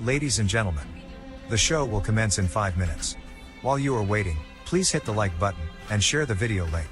Ladies and gentlemen, the show will commence in 5 minutes. While you are waiting, please hit the like button and share the video link.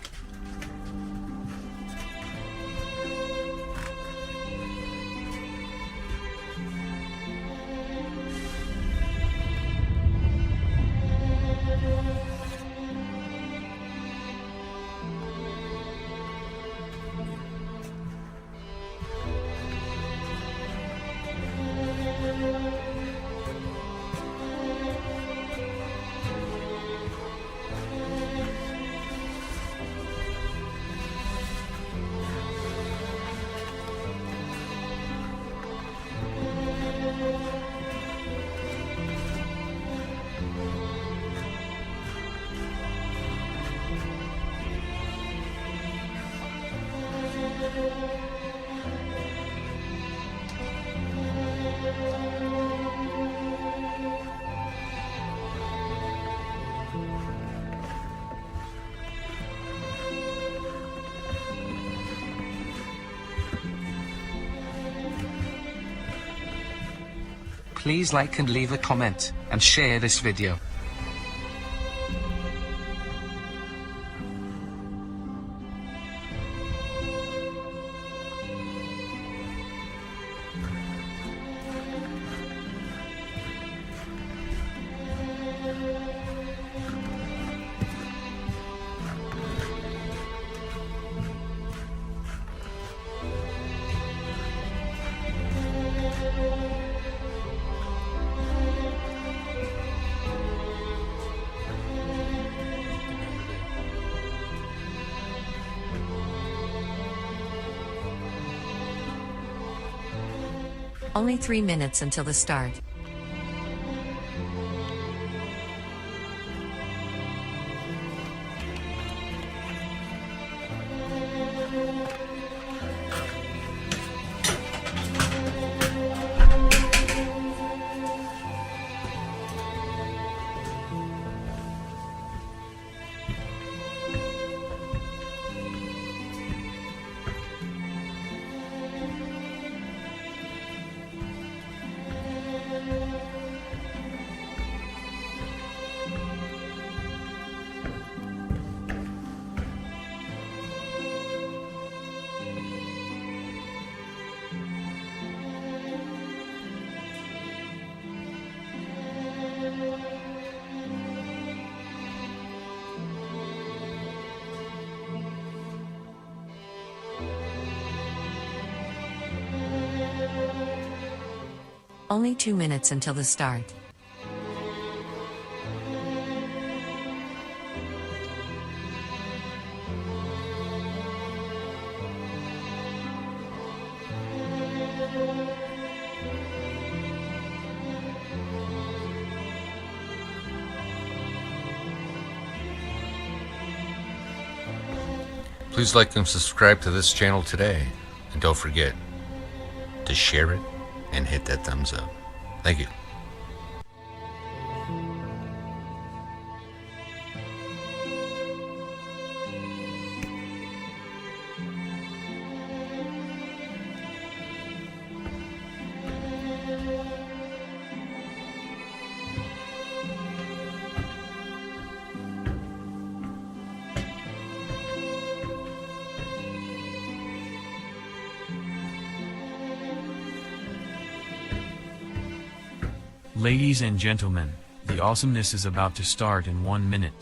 Please like and leave a comment, and share this video. Only 3 minutes until the start. Only 2 minutes until the start. Please like and subscribe to this channel today, and don't forget to share it and hit that thumbs up. Thank you. Ladies and gentlemen, the awesomeness is about to start in 1 minute.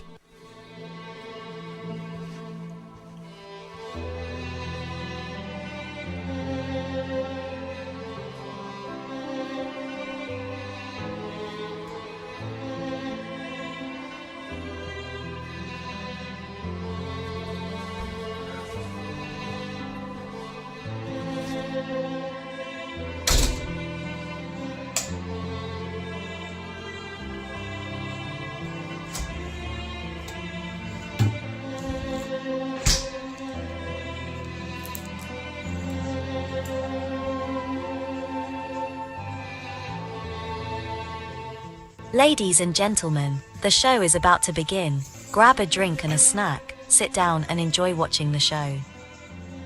Ladies and gentlemen, the show is about to begin. Grab a drink and a snack, sit down and enjoy watching the show.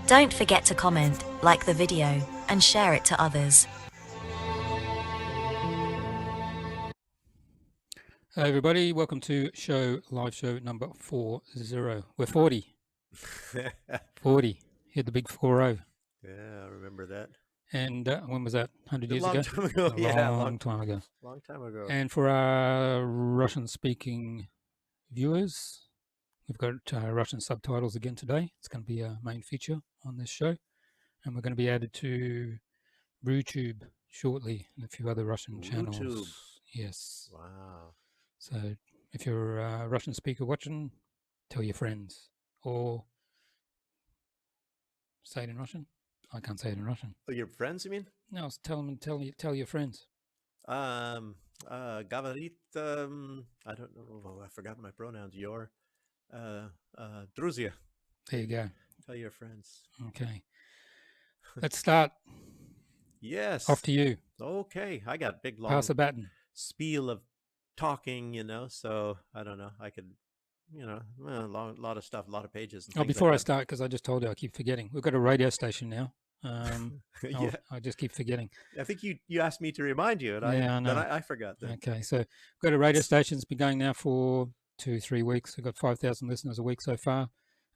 Don't forget to comment, like the video, and share it to others. Hello, everybody. Welcome to live show number 40. We're 40. 40. Hit the big 40. Yeah, I remember that. And when was that? 100 A years long ago? time ago. A Yeah, long time ago. long time ago. And for our Russian-speaking viewers, we've got Russian subtitles again today. It's going to be a main feature on this show. And we're going to be added to RuTube shortly and a few other Russian channels. RuTube. Yes. Wow. So if you're a Russian speaker watching, tell your friends. Or say it in Russian. I can't say it in Russian. Oh, your friends, you mean? No, tell your friends. Говорит, I don't know, I forgot my pronouns. Your, друзья. There you go. Tell your friends. Okay. Let's start. Yes. Off to you. Okay. I got big, long Pass the baton. spiel of talking, so I don't know. I could, a lot of stuff, a lot of pages. And Before like I start, because I just told you I keep forgetting. We've got a radio station now. Yeah. I just keep forgetting. I think you asked me to remind you, and Yeah, I know. I forgot that. Okay, so we've got a radio station. It's been going now for 2-3 weeks. We've got 5,000 listeners a week so far.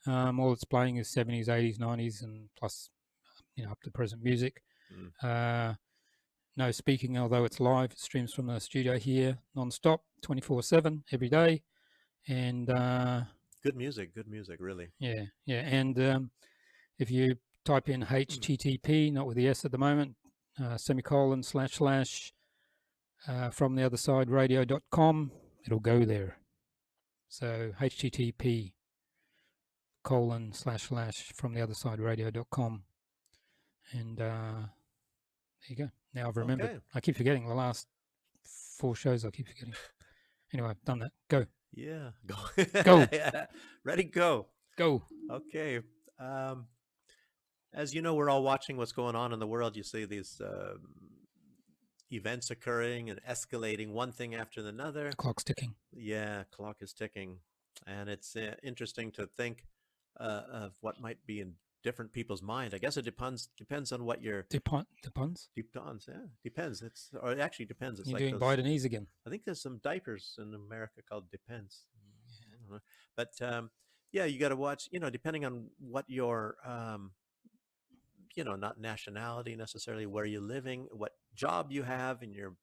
All it's playing is 70s, 80s, 90s, and plus, up to present music. No speaking, although it's live. It streams from the studio here, non-stop, 24/7, every day. And Good music, really. yeah. And if you type in HTTP, not with the S at the moment, semicolon / from the other side radio.com, it'll go there. So HTTP : from the other side radio.com. And there you go. Now I've remembered. Okay. I keep forgetting the last 4 shows. I keep forgetting. Anyway, I've done that. Go. Yeah, go. Go. Ready, go. Go. Okay. As you know, we're all watching what's going on in the world. You see these events occurring and escalating, one thing after another. The clock's ticking. Yeah, clock is ticking. And it's interesting to think of what might be in different people's mind. I guess it depends on what you're... Depends? Depends, yeah. Depends. Or it actually depends. It's You're like doing those, Bidenese again. I think there's some diapers in America called Depends. I don't know. But yeah, you got to watch, depending on what your, not nationality necessarily, where you're living, what job you have, and your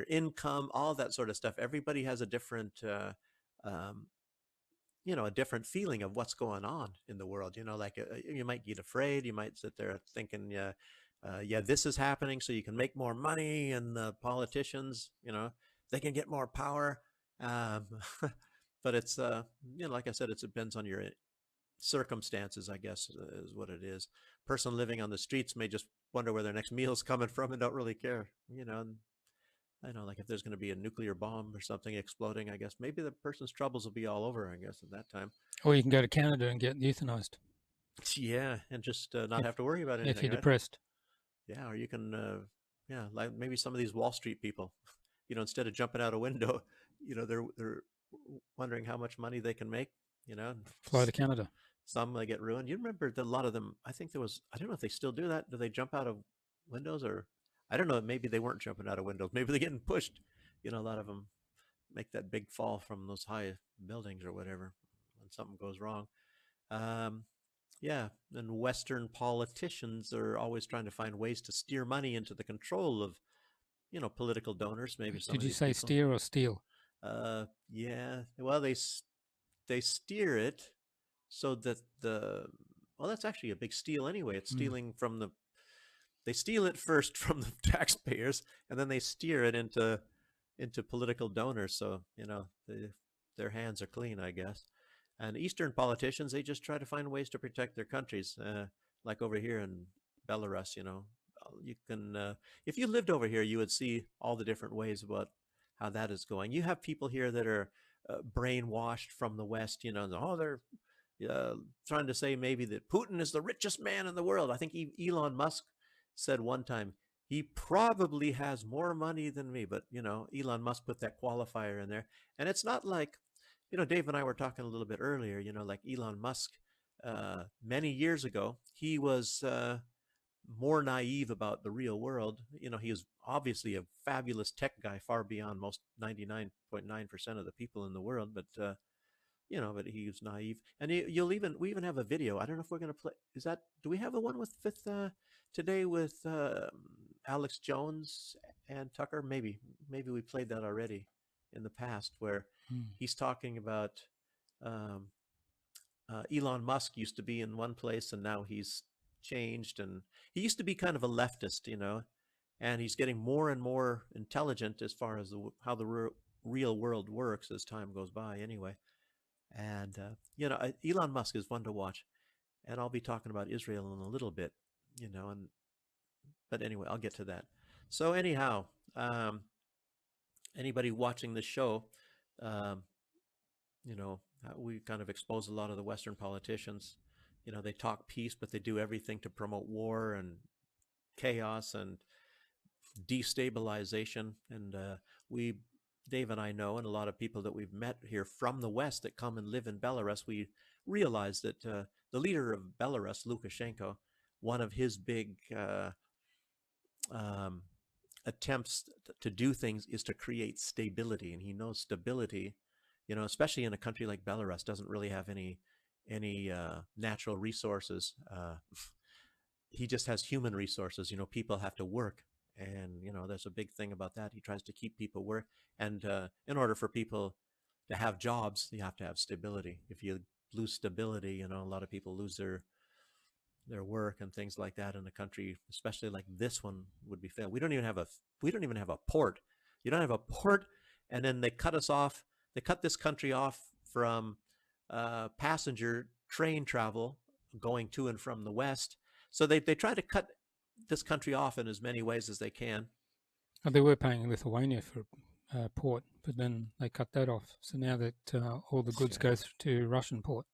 income, all that sort of stuff. Everybody has a different, a different feeling of what's going on in the world. Like you might get afraid. You might sit there thinking, yeah, this is happening so you can make more money, and the politicians, they can get more power. But it's, like I said, it depends on your circumstances, I guess, is what it is. Person living on the streets may just wonder where their next meal's coming from and don't really care, and I know, like if there's going to be a nuclear bomb or something exploding, I guess maybe the person's troubles will be all over, I guess, at that time. Or you can go to Canada and get euthanized. Yeah, and just not have to worry about anything. If you're right? depressed. Yeah, or you can, like maybe some of these Wall Street people, instead of jumping out a window, they're wondering how much money they can make, Fly to Canada. Some they get ruined. You remember that a lot of them, I think there was, I don't know if they still do that. Do they jump out of windows, or I don't know, maybe they weren't jumping out of windows. Maybe they're getting pushed. A lot of them make that big fall from those high buildings or whatever when something goes wrong. Yeah, and Western politicians are always trying to find ways to steer money into the control of, political donors. Maybe some. Did you say steer or steal? Yeah. Well, they steer it so that that's actually a big steal anyway. It's stealing from they steal it first from the taxpayers, and then they steer it into political donors. So, their hands are clean, I guess. And Eastern politicians, they just try to find ways to protect their countries. Like over here in Belarus, you can, if you lived over here, you would see all the different ways about how that is going. You have people here that are brainwashed from the West, they're trying to say maybe that Putin is the richest man in the world. I think Elon Musk said one time, he probably has more money than me, but Elon Musk put that qualifier in there. And it's not like, Dave and I were talking a little bit earlier, like Elon Musk, many years ago, he was more naive about the real world. You know, he was obviously a fabulous tech guy, far beyond most 99.9% of the people in the world. But you know, but he was naive. And we even have a video. I don't know if we're going to play. Do we have the one with today with Alex Jones and Tucker? Maybe we played that already in the past, where he's talking about Elon Musk used to be in one place and now he's changed, and he used to be kind of a leftist, you know, and he's getting more and more intelligent as far as how the real world works as time goes by anyway. And you know, Elon Musk is one to watch, and I'll be talking about Israel in a little bit, you know. But anyway, I'll get to that. So anyhow, anybody watching the show, you know, we kind of expose a lot of the Western politicians. You know, they talk peace, but they do everything to promote war and chaos and destabilization. And Dave and I know, and a lot of people that we've met here from the West that come and live in Belarus, we realize that the leader of Belarus, Lukashenko, one of his big attempts to do things is to create stability. And he knows stability, you know, especially in a country like Belarus, doesn't really have any natural resources. He just has human resources. You know, people have to work. And, you know, there's a big thing about that. He tries to keep people work. And in order for people to have jobs, you have to have stability. If you lose stability, you know, a lot of people lose their work and things like that in a country, especially like this one would be failed. We don't even have a port. You don't have a port, and then they cut us off. They cut this country off from passenger train travel going to and from the West. So they try to cut this country off in as many ways as they can. And they were paying Lithuania for port, but then they cut that off. So now that all the goods go to Russian port.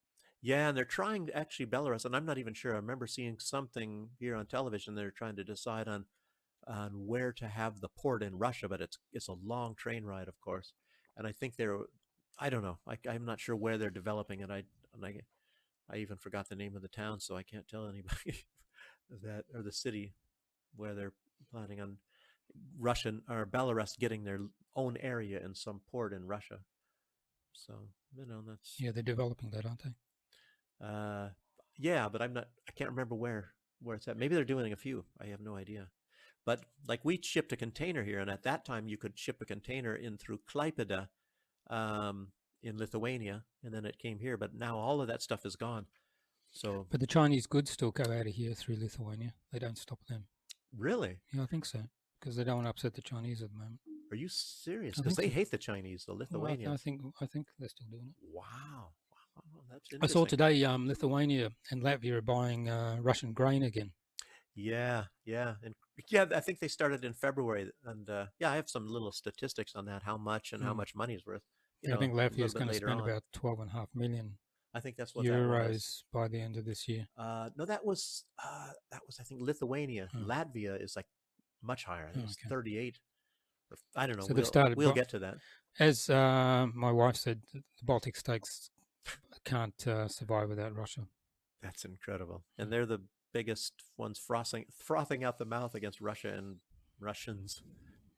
Yeah, and they're trying to actually Belarus, and I'm not even sure. I remember seeing something here on television. They're trying to decide on where to have the port in Russia, but it's a long train ride, of course. And I think I don't know. I'm not sure where they're developing it. I even forgot the name of the town, so I can't tell anybody that, or the city where they're planning on Russian or Belarus getting their own area in some port in Russia. So, you know, that's... Yeah, they're developing that, aren't they? Yeah, but I can't remember where it's at. Maybe they're doing a few. I have no idea. But like, we shipped a container here, and at that time you could ship a container in through Klaipėda in Lithuania, and then it came here. But now all of that stuff is gone. So, but the Chinese goods still go out of here through Lithuania. They don't stop them. Really? Yeah, I think so, because they don't want to upset the Chinese at the moment. Are you serious? Because they hate the Chinese, the Lithuanians. Well, I think they're still doing it. Wow, that's interesting. I saw today Lithuania and Latvia are buying Russian grain again. Yeah, and I think they started in February, and I have some little statistics on that, how much and how much money is worth. I think Latvia is going to spend about 12.5 million. I think that's what euros by the end of this year. No, that was I think Lithuania. Latvia is like much higher. I think it's 38. I don't know. So we'll get to that. As my wife said, the Baltic states can't survive without Russia. That's incredible, and they're the biggest ones frothing out the mouth against Russia and Russians.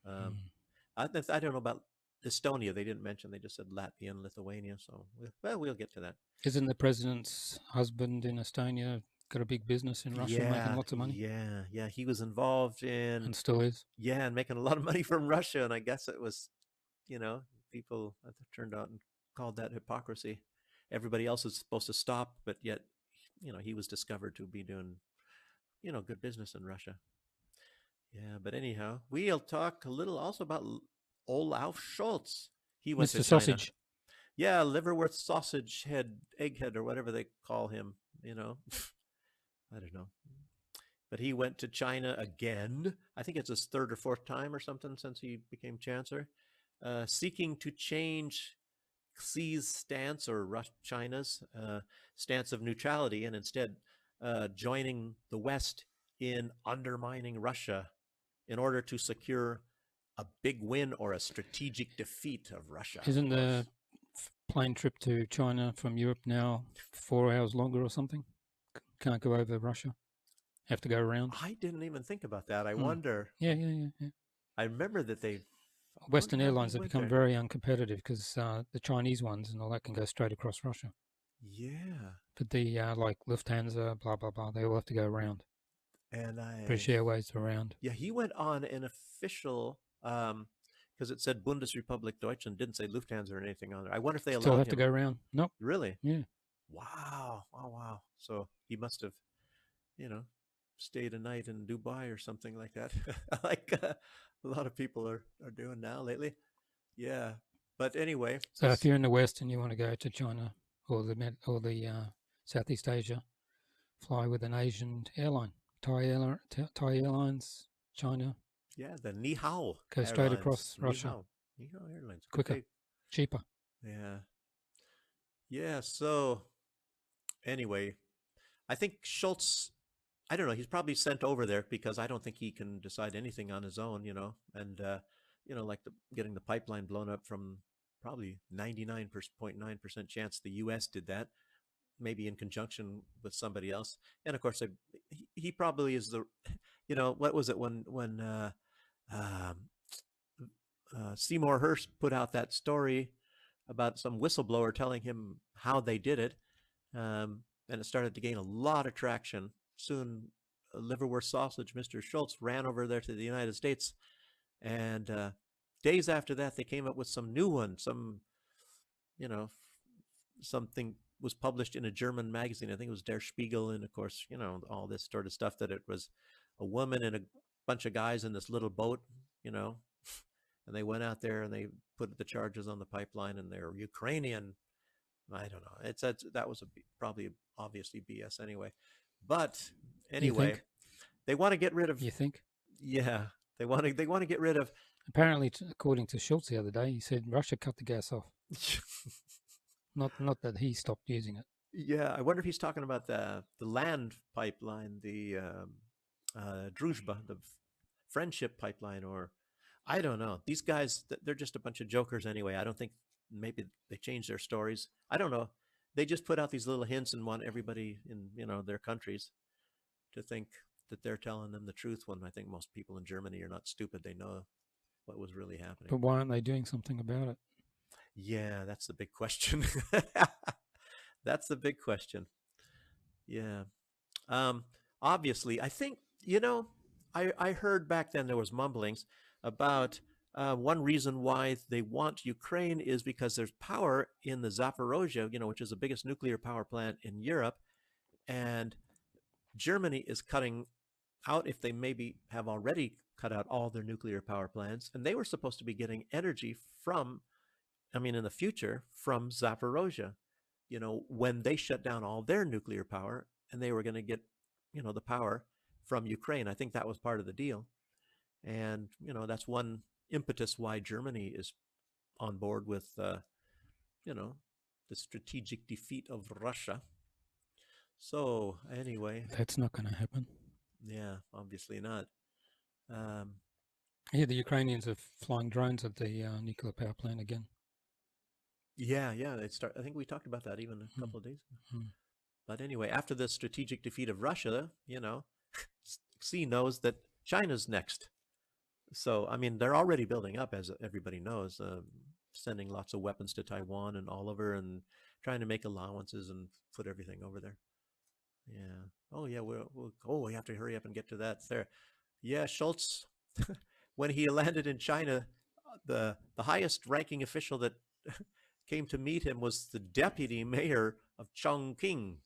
I don't know about Estonia. They didn't mention. They just said Latvia and Lithuania. So, we'll get to that. Isn't the president's husband in Estonia got a big business in Russia, making lots of money? Yeah. He was involved in, and still is. Yeah, and making a lot of money from Russia. And I guess it was, you know, people turned out and called that hypocrisy. Everybody else is supposed to stop, but yet, you know, he was discovered to be doing, you know, good business in Russia. Yeah, but anyhow, we'll talk a little also about Olaf Scholz. He went to China. Sausage. Yeah, liverwurst sausage head, egghead, or whatever they call him, you know. I don't know. But he went to China again. I think it's his third or fourth time or something since he became chancellor, seeking to change Xi's stance, or China's stance of neutrality, and instead joining the West in undermining Russia in order to secure a big win or a strategic defeat of Russia. Isn't the plane trip to China from Europe now 4 hours longer or something? Can't go over Russia? have to go around. I didn't even think about that. I Hmm. wonder. Yeah. I remember that they. Western wonder how airlines they have went become there. very uncompetitive because the Chinese ones and all that can go straight across Russia. Yeah, But the like Lufthansa, blah blah blah, they all have to go around. and British Airways around. Yeah, he went on an official because it said Bundesrepublik Deutschland, didn't say Lufthansa or anything on there. I wonder if they Still allowed have to him. go around. Nope. Really? Yeah. Wow! Oh wow! So he must have, you know, stayed a night in Dubai or something like that, like a lot of people are doing now lately. Yeah, but anyway, So if you're in the West and you want to go to China or the Southeast Asia, fly with an Asian airline. Thai Airlines, China, yeah, the Ni Hao go straight Airlines, across Russia. Ni Hao Airlines, good Quicker, pay. cheaper. Yeah, yeah. So anyway, I think Schultz, I don't know, he's probably sent over there because I don't think he can decide anything on his own, and like getting the pipeline blown up from probably 99.9% chance the U.S. did that, maybe in conjunction with somebody else. And of course, he probably is the, what was it when um, Seymour Hersh put out that story about some whistleblower telling him how they did it, and it started to gain a lot of traction. Soon, liverwurst sausage, Mr. Schultz, ran over there to the United States, and days after that, they came up with some new one. Something was published in a German magazine. I think it was Der Spiegel, and of course, all this sort of stuff that it was a woman and a bunch of guys in this little boat, and they went out there and they put the charges on the pipeline, and they're Ukrainian. I don't know. That was probably obviously BS anyway. But anyway, they want to get rid of. You think? Yeah, they want to get rid of. Apparently, according to Schultz the other day, he said Russia cut the gas off. Not that he stopped using it. Yeah, I wonder if he's talking about the land pipeline, the Druzhba, the friendship pipeline, or I don't know. These guys, they're just a bunch of jokers anyway. I don't think maybe they changed their stories. I don't know. They just put out these little hints and want everybody in their countries to think that they're telling them the truth, when I think most people in Germany are not stupid. They know what was really happening. But why aren't they doing something about it? Yeah, that's the big question. That's the big question. Yeah. Obviously, I think, I heard back then there was mumblings about one reason why they want Ukraine is because there's power in the Zaporozhye, which is the biggest nuclear power plant in Europe. And Germany is cutting out, if they maybe have already cut out all their nuclear power plants. And they were supposed to be getting energy in the future, from Zaporozhye, when they shut down all their nuclear power, and they were going to get, the power from Ukraine. I think that was part of the deal. And, that's one impetus why Germany is on board with, the strategic defeat of Russia. So anyway. That's not going to happen. Yeah, obviously not. Yeah, the Ukrainians are flying drones at the nuclear power plant again. Yeah, I think we talked about that even a couple of days ago. But anyway, after the strategic defeat of Russia, Xi knows that China's next. So, they're already building up, as everybody knows, sending lots of weapons to Taiwan and all over, and trying to make allowances and put everything over there. Yeah. Oh, yeah. We have to hurry up and get to that there. Yeah, Schultz, when he landed in China, the highest ranking official that came to meet him was the deputy mayor of Chongqing.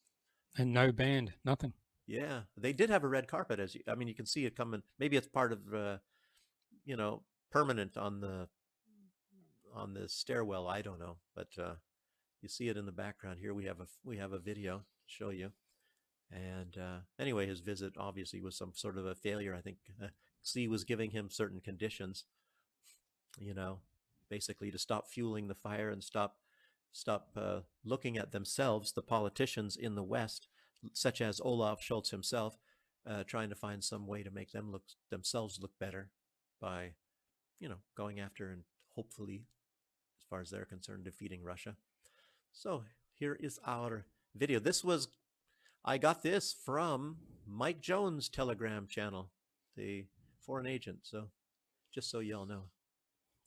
And no band, nothing. Yeah, they did have a red carpet, you can see it coming. Maybe it's part of, permanent on the stairwell. I don't know, but you see it in the background here. We have a video to show you. And anyway, his visit obviously was some sort of a failure. I think Xi was giving him certain conditions, basically to stop fueling the fire and stop looking at themselves, the politicians in the West, such as Olaf Scholz himself, trying to find some way to make themselves look better by, going after and hopefully, as far as they're concerned, defeating Russia. So here is our video. This was, I got this from Mike Jones' Telegram channel, the foreign agent. So just so y'all know.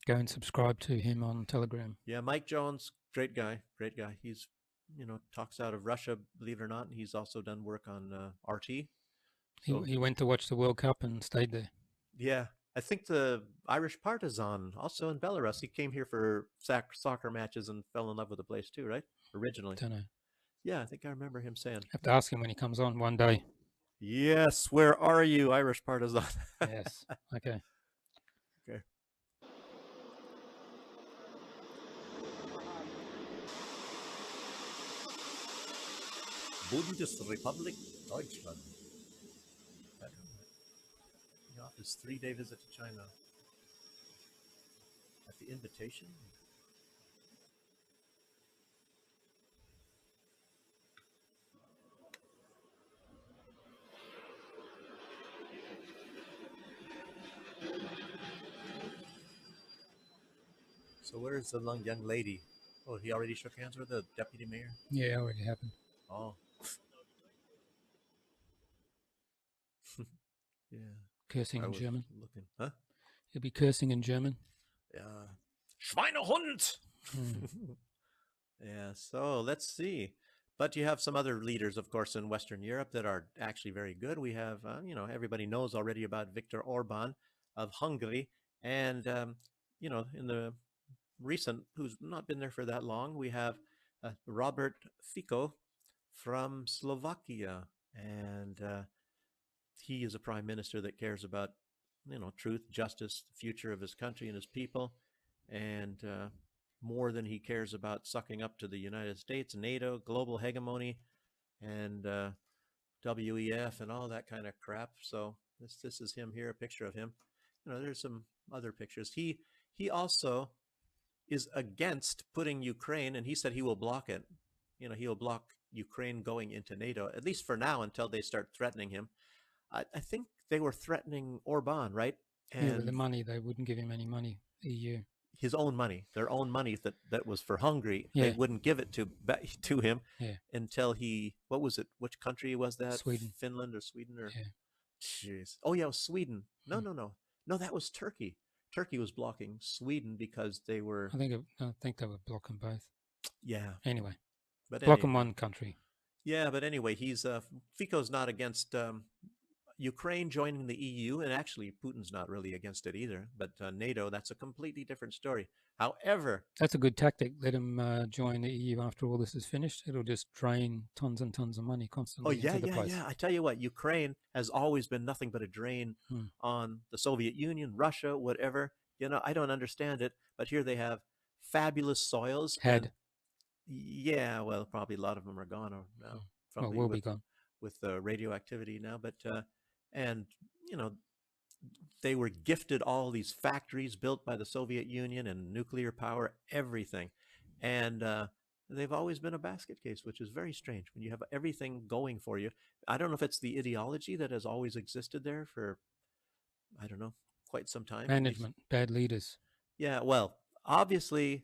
Go and subscribe to him on Telegram. Yeah, Mike Jones, great guy, great guy. He's, talks out of Russia, believe it or not. He's also done work on RT. So, He went to watch the World Cup and stayed there. yeah, I think the Irish Partisan, also in Belarus, he came here for soccer matches and fell in love with the place too, right? Originally. Don't know. Yeah, I think I remember him saying. Have to ask him when he comes on one day. Yes, where are you, Irish Partisan? Yes. Okay. Okay. Bundesrepublik Deutschland. His 3-day visit to China. At the invitation? So where's the young lady? Oh, he already shook hands with the deputy mayor? Yeah, already happened. Oh. Yeah. Cursing in German. Looking. Huh? He'll be cursing in German. Yeah. Schweinehund! Mm. Yeah, so let's see. But you have some other leaders, of course, in Western Europe that are actually very good. We have, everybody knows already about Viktor Orban of Hungary. And, in the recent, who's not been there for that long, we have Robert Fico from Slovakia. And he is a prime minister that cares about, truth, justice, the future of his country and his people. And more than he cares about sucking up to the United States, NATO, global hegemony, and WEF and all that kind of crap. So this is him here, a picture of him. There's some other pictures. He also is against putting Ukraine, and he said he will block it. He will block Ukraine going into NATO, at least for now, until they start threatening him. I think they were threatening Orban, right? And yeah, with the money, they wouldn't give him any money. EU. His own money, their own money that was for Hungary. Yeah. They wouldn't give it to him until he, what was it? Which country was that? Sweden. Finland or Sweden or? Yeah. Jeez. Oh yeah, it was Sweden. No, that was Turkey. Turkey was blocking Sweden because they were. I think they were blocking both. Yeah. Anyway, But blocking one country. Yeah, but anyway, he's Fico's not against Ukraine joining the EU, and actually Putin's not really against it either. But NATO, that's a completely different story. However, that's a good tactic. Let him join the EU after all this is finished. It'll just drain tons and tons of money constantly into the place. I tell you what, Ukraine has always been nothing but a drain on the Soviet Union, Russia, whatever. I don't understand it, but here they have fabulous soils. Yeah, well, probably a lot of them are gone now. Well, will be gone with the radioactivity now, but and they were gifted all these factories built by the Soviet Union and nuclear power, everything, and they've always been a basket case, which is very strange when you have everything going for you. I don't know if it's the ideology that has always existed there for, I don't know, quite some time. Management, bad leaders. Yeah, well, obviously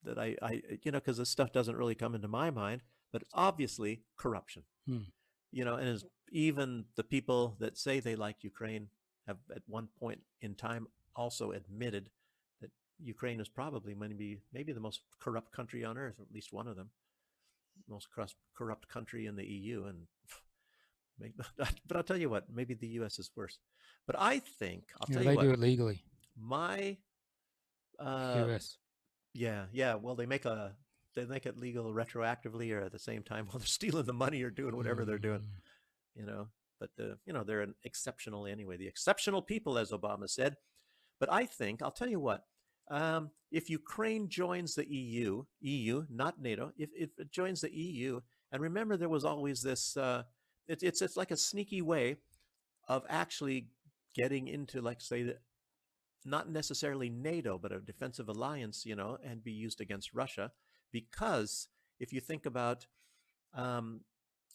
that I because this stuff doesn't really come into my mind, but it's obviously corruption. And even the people that say they like Ukraine have at one point in time also admitted that Ukraine is probably maybe the most corrupt country on earth, or at least one of them, most corrupt country in the EU. And but I'll tell you what, maybe the US is worse. But I think they do it legally. My US. Yeah. Well, they make it legal retroactively or at the same time while they're stealing the money or doing whatever they're doing, But they're an exceptional anyway. The exceptional people, as Obama said. But I think I'll tell you what. If Ukraine joins the EU, not NATO, if it joins the EU, and remember there was always this. It's like a sneaky way of actually getting into, like, say, not necessarily NATO, but a defensive alliance, and be used against Russia. Because if you think about,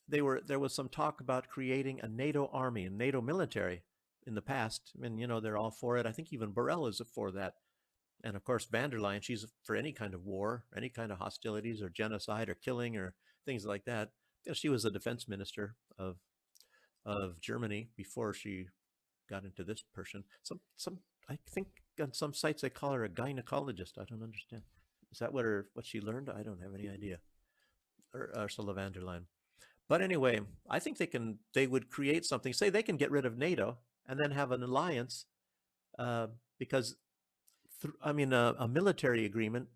there was some talk about creating a NATO army, a NATO military in the past. And, they're all for it. I think even Borrell is for that. And of course, van der Leyen, she's for any kind of war, any kind of hostilities or genocide or killing or things like that. she was the defense minister of Germany before she got into this person. Some I think on some sites they call her a gynecologist. I don't understand. Is that what she learned? I don't have any idea. Ursula von der Leyen. But anyway, I think they would create something. Say they can get rid of NATO and then have an alliance, because a military agreement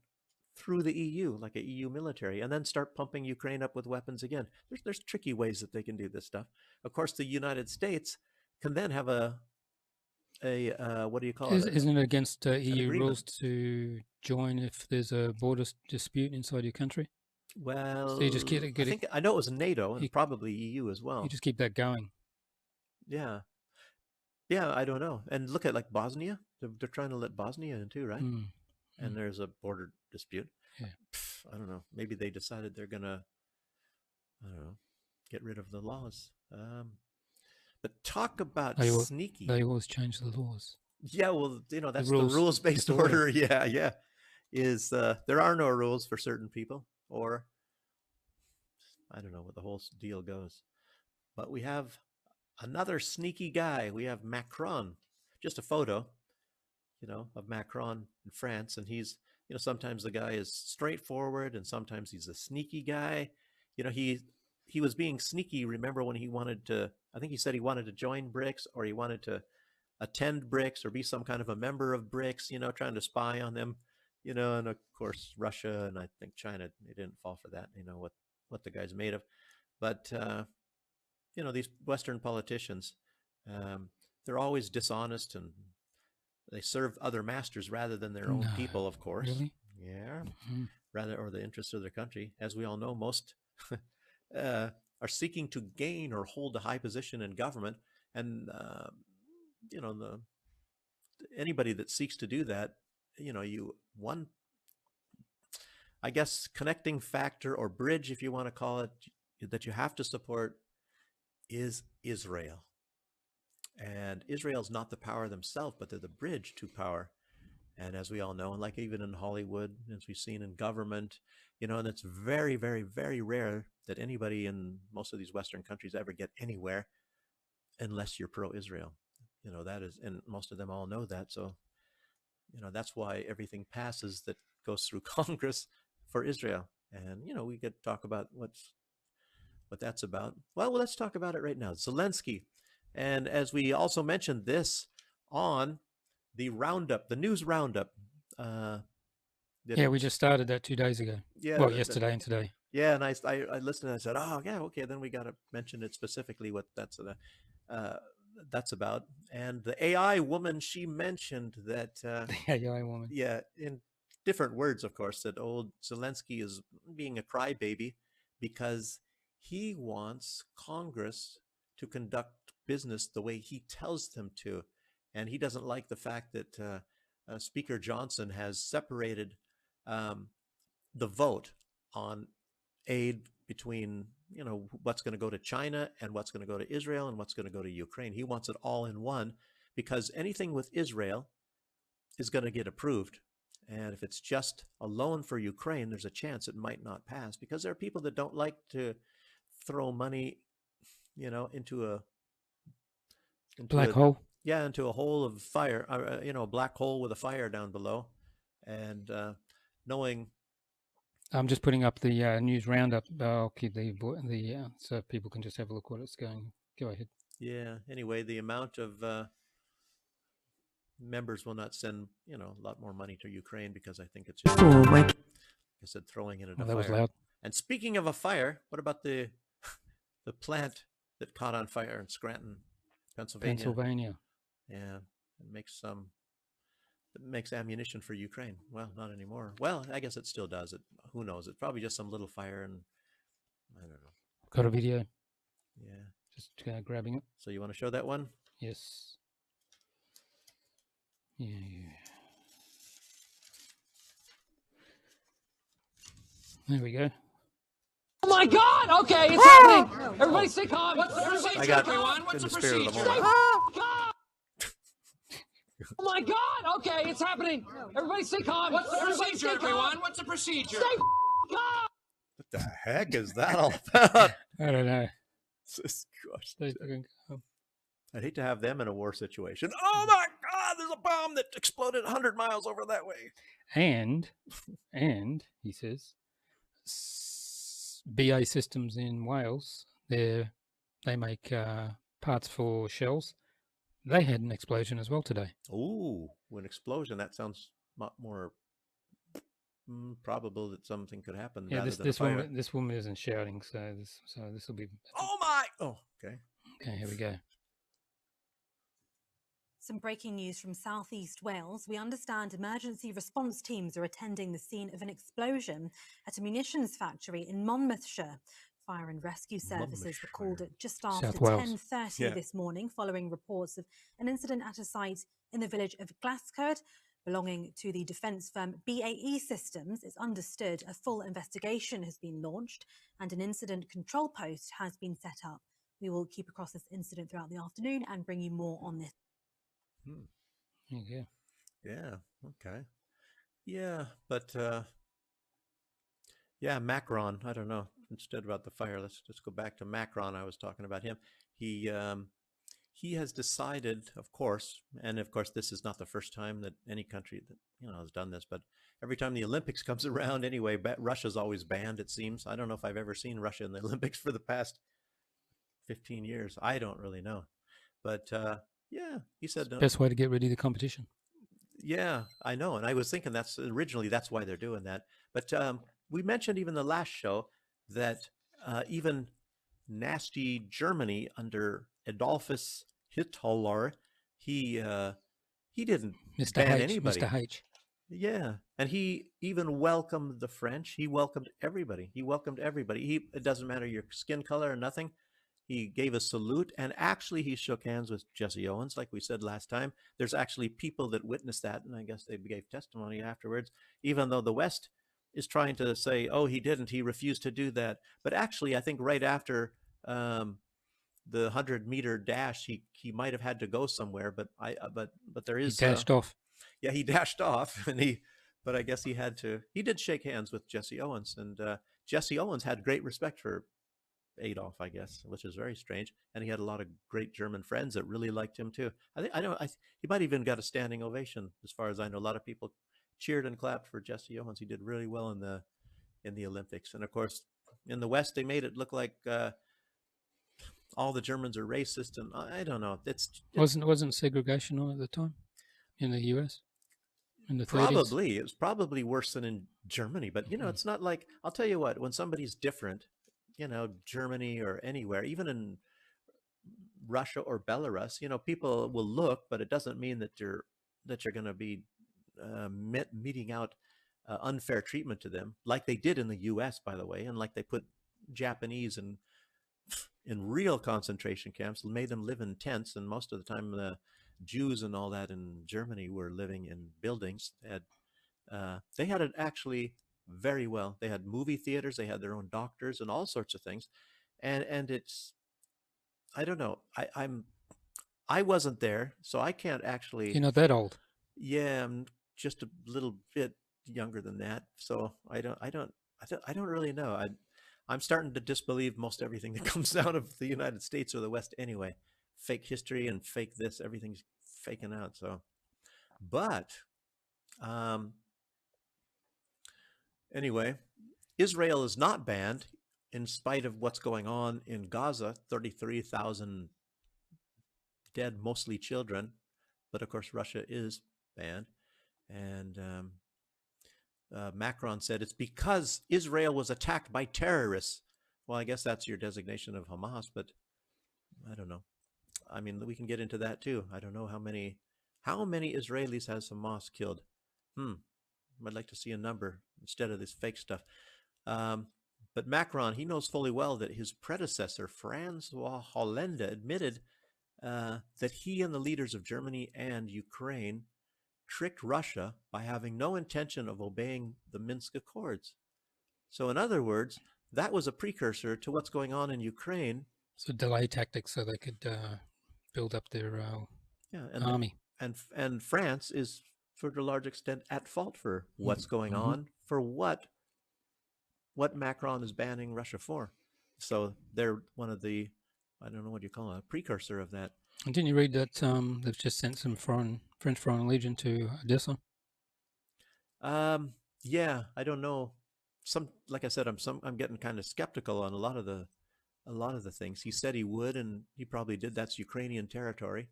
through the EU, like a EU military, and then start pumping Ukraine up with weapons again. There's tricky ways that they can do this stuff. Of course, the United States can then have a what do you call it? Isn't it against EU agreement. rules to join if there's a border dispute inside your country? Well, So you just I know it was NATO and probably EU as well. You just keep that going. Yeah, I don't know. And look at like Bosnia. They're trying to let Bosnia in too, right? And there's a border dispute. Yeah. I don't know. Maybe they decided they're gonna, I don't know, get rid of the laws. But talk about sneaky. They always change the laws. Yeah, well, that's the rules-based order. Yeah. Is there are no rules for certain people, or I don't know what the whole deal goes. But we have another sneaky guy. We have Macron. Just a photo, of Macron in France, and he's, sometimes the guy is straightforward, and sometimes he's a sneaky guy. He was being sneaky. Remember when he wanted to? I think he said he wanted to join BRICS, or he wanted to attend BRICS, or be some kind of a member of BRICS. Trying to spy on them. And of course Russia and I think China, they didn't fall for that. What the guy's made of. But these Western politicians, they're always dishonest, and they serve other masters rather than their own people, of course. Really? Yeah. Rather, or the interests of their country. As we all know, most are seeking to gain or hold a high position in government, and anybody that seeks to do that, I guess connecting factor or bridge, if you want to call it, that you have to support is Israel. And Israel's not the power themselves, but they're the bridge to power. And as we all know, and like even in Hollywood, as we've seen in government, and it's very, very, very rare that anybody in most of these Western countries ever get anywhere unless you're pro-Israel. That is, and most of them all know that. So, that's why everything passes that goes through Congress for Israel. And, we could talk about what that's about. Well, let's talk about it right now. Zelensky. And as we also mentioned this on the roundup, the news roundup. We just started that 2 days ago. Yeah. Well, yesterday and today. Yeah, and I listened and I said, oh, yeah, okay, then we got to mention it specifically what that's about. And the AI woman, she mentioned that... the AI woman. Yeah, in different words, of course, that old Zelensky is being a crybaby because he wants Congress to conduct business the way he tells them to. And he doesn't like the fact that Speaker Johnson has separated the vote on aid between, what's going to go to China and what's going to go to Israel and what's going to go to Ukraine. He wants it all in one because anything with Israel is going to get approved. And if it's just a loan for Ukraine, there's a chance it might not pass because there are people that don't like to throw money, into a black hole. Yeah, into a hole of fire, a black hole with a fire down below. And knowing... I'm just putting up the news roundup. I'll keep the so people can just have a look what it's going. Go ahead. Yeah. Anyway, the amount of members will not send, a lot more money to Ukraine because I think it's just, like I said, throwing it in a fire. That was loud. And speaking of a fire, what about the plant that caught on fire in Scranton, Pennsylvania? Yeah, it makes ammunition for Ukraine. Well, not anymore. Well, I guess it still does. It. Who knows? It's probably just some little fire, and I don't know. Got a video. Yeah. Just grabbing it. So you want to show that one? Yes. Yeah. There we go. Oh my God! Okay, it's happening. Everybody, stay calm. What's the procedure, everyone? What's the procedure? Oh my God! Okay, it's happening. Everybody, stay calm. What's the procedure, everyone? What's the procedure? Stay calm. What the heck is that all about? I don't know. Gosh, They fucking go. I'd hate to have them in a war situation. Oh my God, there's a bomb that exploded 100 miles over that way. And he says, BA Systems in Wales, they make parts for shells. They had an explosion as well today. Ooh, an explosion. That sounds more probable that something could happen. Yeah, rather this than a fire. this woman isn't shouting, so this will be. Oh my! Oh, okay. Okay, here we go. Some breaking news from southeast Wales. We understand emergency response teams are attending the scene of an explosion at a munitions factory in Monmouthshire. Fire and rescue services were called at just after 10:30 this morning following reports of an incident at a site in the village of Glascoed belonging to the defence firm BAE Systems. It's understood a full investigation has been launched and an incident control post has been set up. We will keep across this incident throughout the afternoon and bring you more on this. Yeah. Yeah. Okay. Yeah, but yeah, Macron. I don't know. Instead about the fire, let's just go back to Macron. I was talking about him. He has decided, of course, and of course, this is not the first time that any country that has done this. But every time the Olympics comes around, anyway, Russia's always banned. It seems. I don't know if I've ever seen Russia in the Olympics for the past 15 years. I don't really know, but. Yeah, he said best way to get rid of the competition. Yeah, I know, and I was thinking that's why they're doing that. But we mentioned even the last show that even nasty Germany under Adolphus Hitler, he didn't ban anybody. Mr. H. Yeah, and he even welcomed the French. He welcomed everybody. It doesn't matter your skin color or nothing. He gave a salute, and actually he shook hands with Jesse Owens, like we said last time. There's actually people that witnessed that, and I guess they gave testimony afterwards, even though the West is trying to say, oh, he didn't, he refused to do that. But actually, I think right after the 100-meter dash, he might have had to go somewhere, but there is... He dashed off. Yeah, he dashed off, but I guess he had to... He did shake hands with Jesse Owens, and Jesse Owens had great respect for Adolf, I guess, which is very strange. And he had a lot of great German friends that really liked him too. He might even got a standing ovation, as far as I know. A lot of people cheered and clapped for Jesse Owens. He did really well in the Olympics. And of course, in the West, they made it look like all the Germans are racist, and I don't know. Wasn't segregation on at the time in the US in the 30s? Probably. It was probably worse than in Germany. But it's not like, I'll tell you what, when somebody's different, Germany or anywhere, even in Russia or Belarus, people will look, but it doesn't mean that you're going to be meting out unfair treatment to them, like they did in the U.S., by the way, and like they put Japanese in real concentration camps, made them live in tents, and most of the time the Jews and all that in Germany were living in buildings. They had it actually very well. They had movie theaters, they had their own doctors and all sorts of things. And it's, I don't know. I wasn't there, so I can't actually. You're not that old. Yeah, I'm just a little bit younger than that. So I don't really know. I'm starting to disbelieve most everything that comes out of the United States or the West anyway. Fake history and fake this, everything's faking out. So, but anyway, Israel is not banned in spite of what's going on in Gaza. 33,000 dead, mostly children. But of course, Russia is banned. And Macron said it's because Israel was attacked by terrorists. Well, I guess that's your designation of Hamas, but I don't know. I mean, we can get into that too. I don't know how many Israelis has Hamas killed. I'd like to see a number instead of this fake stuff. But Macron, he knows fully well that his predecessor, Francois Hollande, admitted that he and the leaders of Germany and Ukraine tricked Russia by having no intention of obeying the Minsk Accords. So in other words, that was a precursor to what's going on in Ukraine. So delay tactics so they could build up their army. And France is, to a large extent, at fault for what's going on, for what Macron is banning Russia for. So they're one of the, I don't know what you call it, a precursor of that. And didn't you read that they've just sent some French Foreign Legion to Odessa? Yeah, I don't know. Like I said, I'm getting kind of skeptical on a lot of the things. He said he would, and he probably did. That's Ukrainian territory.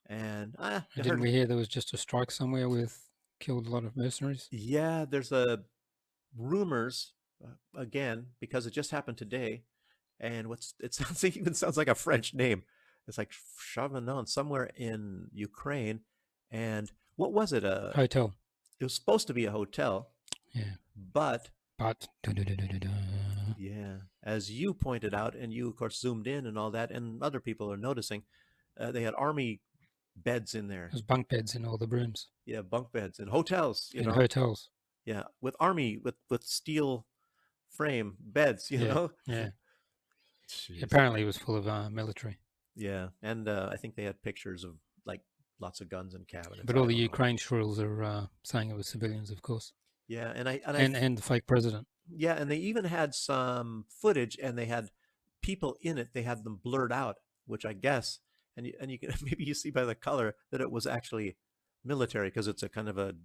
And I Didn't heard, we hear there was just a strike somewhere with killed a lot of mercenaries? yeah, there's a rumors again because it just happened today. And it sounds even sounds like a French name. It's like Chavanon somewhere in Ukraine. And what was it? Hotel. It was supposed to be a hotel. Yeah. But Da-da-da-da-da. yeah, as you pointed out, and you of course zoomed in and all that, and other people are noticing, they had army beds in there. There's bunk beds in all the rooms. Yeah, bunk beds in hotels. In hotels. Yeah, with army with steel frame beds. You know. Yeah. Jeez. Apparently, it was full of military. Yeah, and I think they had pictures of like lots of guns and cabinets. But all the Ukraine shrills are saying it was civilians, of course. Yeah, and the fake president. Yeah, and they even had some footage, and they had people in it. They had them blurred out, which I guess, and you can maybe you see by the color that it was actually military because it's a kind of a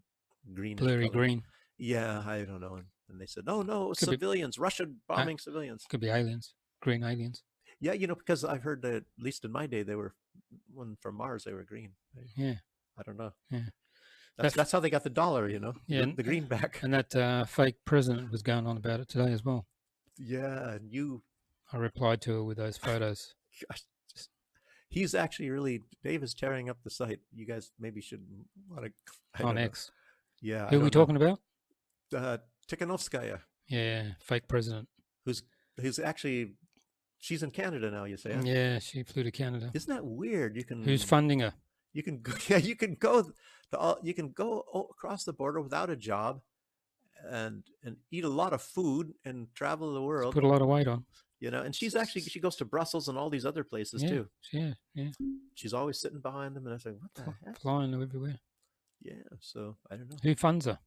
greenish Blurry color. green. Yeah, I don't know. And they said, no, it was civilians, Russia bombing civilians. Could be aliens, green aliens. Yeah, because I've heard that at least in my day they were one from Mars. They were green. Yeah, I don't know. Yeah. That's how they got the dollar, Yeah, the greenback. And that fake president was going on about it today as well. Yeah, and I replied to her with those photos. Gosh, he's actually really, Dave is tearing up the site. You guys maybe should want to. On X. Yeah. Who are we talking about? Tikhanovskaya. Yeah, fake president. Who's actually, she's in Canada now, you say? Huh? Yeah, she flew to Canada. Isn't that weird? Who's funding her? You can go, yeah, you can go across the border without a job and eat a lot of food and travel the world. Put a lot of weight on. And she goes to Brussels and all these other places too. Yeah. She's always sitting behind them, and I was like, what the heck? Flying everywhere. Yeah, so I don't know. Who funds her?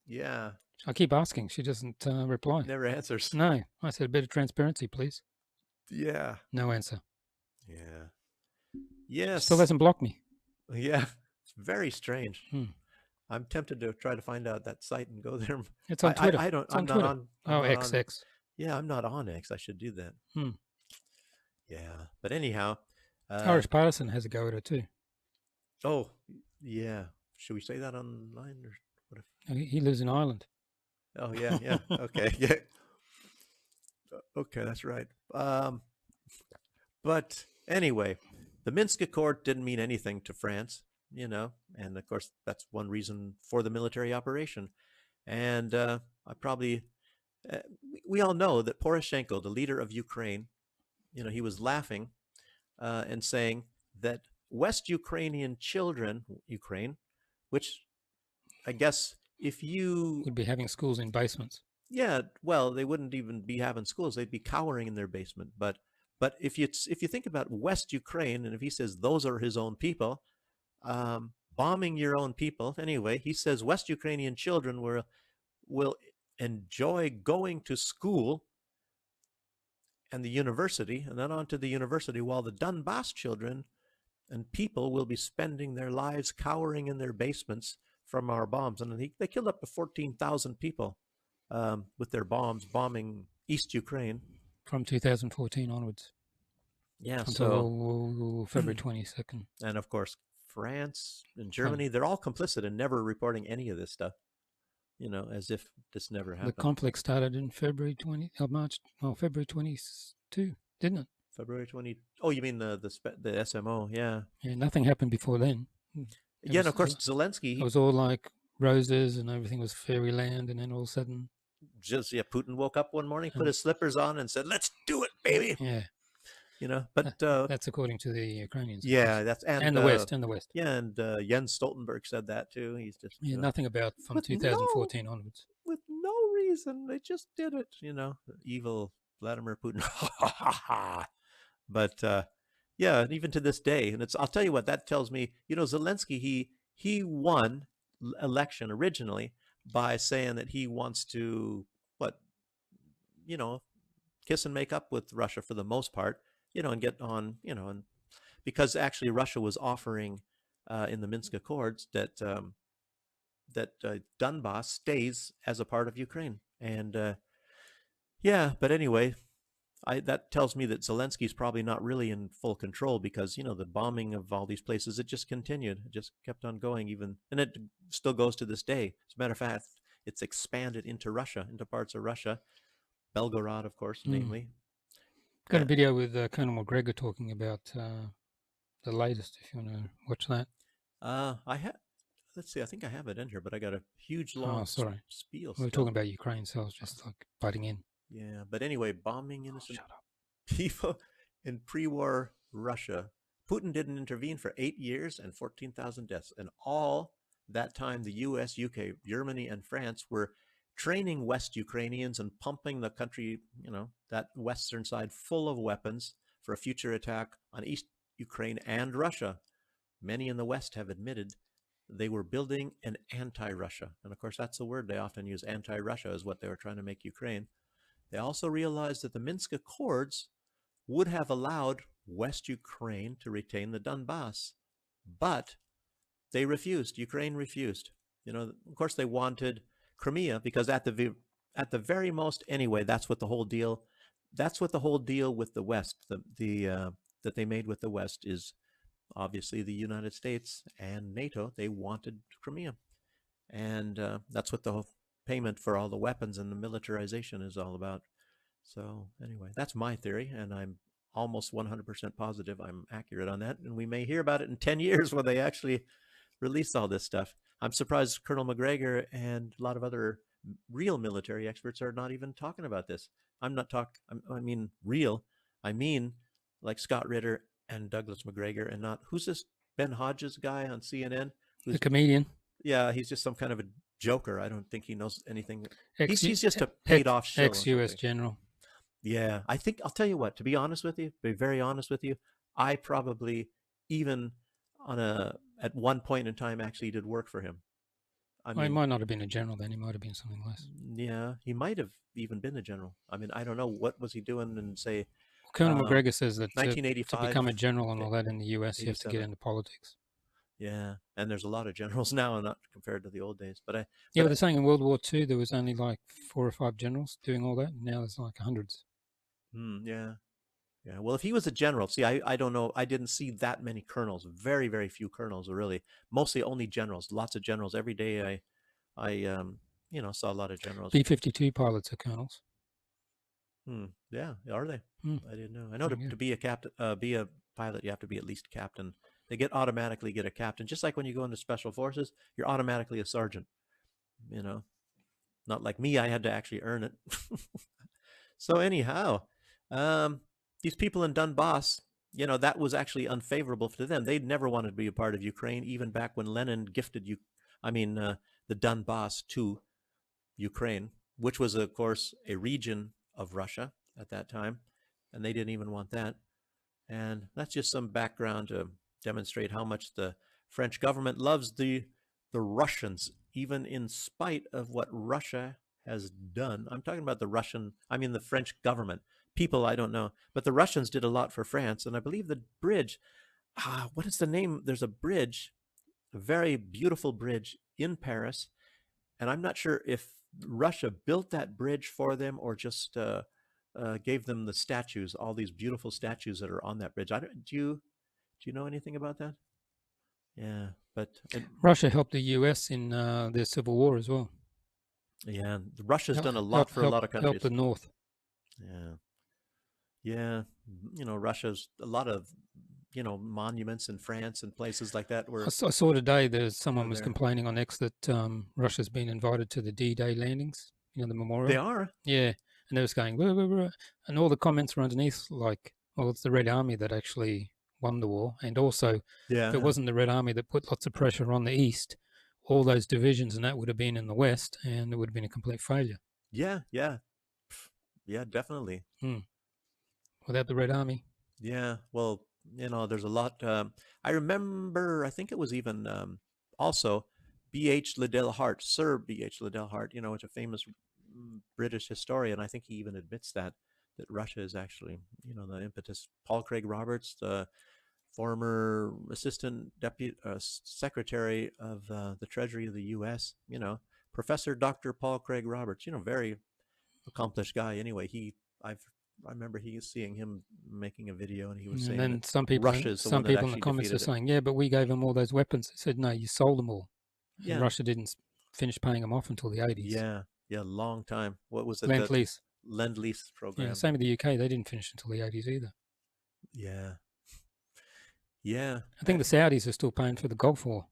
Yeah. I keep asking. She doesn't reply. Never answers. No. I said, a bit of transparency, please. Yeah. No answer. Yeah. Yes. Still hasn't blocked me. Yeah. It's very strange. I'm tempted to try to find out that site and go there. It's on Twitter. I'm not on. XX. Yeah, I'm not on X. I should do that. Yeah. But anyhow. Irish Partisan has a go at it too. Oh, yeah. Should we say that online or what? He lives in Ireland. Oh, yeah. Okay. Yeah. Okay, that's right. But anyway, the Minsk Accord didn't mean anything to France, and of course that's one reason for the military operation. And we all know that Poroshenko, the leader of Ukraine, he was laughing and saying that West Ukrainian children, which I guess if you would be having schools in basements. Yeah, well, they wouldn't even be having schools; they'd be cowering in their basement. But if you think about West Ukraine, and if he says those are his own people, bombing your own people, anyway, he says West Ukrainian children will enjoy going to school and the university, and then on to the university, while the Donbass children and people will be spending their lives cowering in their basements from our bombs. And they killed up to 14,000 people with their bombs bombing East Ukraine. From 2014 onwards. Yeah, until February 22nd. And of course, France and Germany, they're all complicit in never reporting any of this stuff, as if this never happened. The conflict started in February 22, didn't it? February 20. Oh, you mean the SMO? Yeah. Yeah, nothing happened before then. And of course, Zelensky. It was all like roses and everything was fairyland, and then all of a sudden, Putin woke up one morning, put his slippers on, and said, "Let's do it, baby." Yeah. But that's according to the Ukrainians. Yeah, that's and the West. Yeah, and Jens Stoltenberg said that too. He's just nothing about from 2014 onwards. With no reason, they just did it. Evil Vladimir Putin. But yeah, and even to this day, and I'll tell you what that tells me. Zelensky, he won election originally by saying that he wants to kiss and make up with Russia for the most part, and get on, and because actually Russia was offering in the Minsk Accords that Donbass stays as a part of Ukraine. And yeah, but anyway, that tells me that Zelensky's probably not really in full control because, the bombing of all these places, it just continued. It just kept on going and it still goes to this day. As a matter of fact, it's expanded into Russia, into parts of Russia. Belgorod, of course, namely. Got a video with Colonel McGregor talking about the latest, if you want to watch that. Let's see, I think I have it in here, but I got a huge long spiel. We were talking about Ukraine, so I was just butting in. Yeah, but anyway, bombing innocent people in pre-war Russia. Putin didn't intervene for 8 years and 14,000 deaths. And all that time, the US, UK, Germany, and France were training West Ukrainians and pumping the country, that western side full of weapons for a future attack on East Ukraine and Russia. Many in the West have admitted they were building an anti-Russia. And of course, that's the word they often use. Anti-Russia is what they were trying to make Ukraine. They also realized that the Minsk Accords would have allowed West Ukraine to retain the Donbass, but they refused. Ukraine refused. Of course, they wanted Crimea because at the very most, anyway, that's what the whole deal. That's what the whole deal with the West, that they made with the West is obviously the United States and NATO. They wanted Crimea, and that's what the whole payment for all the weapons and the militarization is all about. So anyway, that's my theory, and I'm almost 100% positive I'm accurate on that. And we may hear about it in 10 years when they actually release all this stuff. I'm surprised Colonel McGregor and a lot of other real military experts are not even talking about this. I mean real. I mean like Scott Ritter and Douglas McGregor, and not, who's this Ben Hodges guy on CNN? The comedian. Yeah, he's just some kind of a joker. I don't think he knows anything. He's just a paid-off shill. Ex-US general. Yeah, I think, I'll tell you what, to be honest with you, be very honest with you, I probably even at one point in time actually did work for him. He might not have been a general then. He might have been something less. Yeah, he might have even been a general. I mean, I don't know. What was he doing in, say... Colonel McGregor says that 1985, to become a general and all that in the US, you have to get into politics. Yeah, and there's a lot of generals now, not compared to the old days. But they're saying in World War II there was only like 4 or 5 generals doing all that. And now there's like hundreds. Yeah. Well, if he was a general, see, I don't know. I didn't see that many colonels. Very, very few colonels, really. Mostly only generals. Lots of generals every day. I saw a lot of generals. B-52 pilots are colonels. Yeah, are they? I didn't know. I know to be a captain, be a pilot, you have to be at least captain. They automatically get a captain, just like when you go into special forces, you're automatically a sergeant. Not like me, I had to actually earn it. So anyhow, these people in Donbass, that was actually unfavorable to them. They never wanted to be a part of Ukraine, even back when Lenin gifted the Donbass to Ukraine, which was, of course, a region of Russia at that time, and they didn't even want that. And that's just some background to demonstrate how much the French government loves the Russians, even in spite of what Russia has done. I'm talking about the French government. People, I don't know, but the Russians did a lot for France, and I believe the bridge, what is the name? There's a bridge, a very beautiful bridge in Paris, and I'm not sure if Russia built that bridge for them or just gave them the statues, all these beautiful statues that are on that bridge. Do you know anything about that? Yeah, but Russia helped the US in their civil war as well. Yeah, Russia's done a lot for a lot of countries. Helped the North. Yeah. Russia's a lot of monuments in France and places like that. Where I saw today there's someone was complaining on X that Russia's been invited to the D-Day landings, the memorial. They are? Yeah, and they was going, blah, blah, blah. And all the comments were underneath like, well, it's the Red Army that actually won the war. And also, if it wasn't the Red Army that put lots of pressure on the East, all those divisions and that would have been in the West, and it would have been a complete failure. Yeah, definitely. Without the Red Army. Yeah, well, there's a lot. I remember, I think it was even also B.H. Liddell Hart, Sir B.H. Liddell Hart, which a famous British historian. I think he even admits that that Russia is actually, the impetus. Paul Craig Roberts, the former assistant deputy secretary of the Treasury of the U.S., Professor Dr. Paul Craig Roberts, very accomplished guy. Anyway, I remember seeing him making a video, and he was saying then that some people, Russia is the one that in the actually comments are defeated it. saying, yeah, but we gave them all those weapons. They said, no, you sold them all. And Yeah. Russia didn't finish paying them off until the 80s. Yeah, long time. What was it? Lend-Lease. Lend-Lease program. Yeah, same with the UK. They didn't finish until the 80s either. Yeah. Yeah. I think the Saudis are still paying for the Gulf War.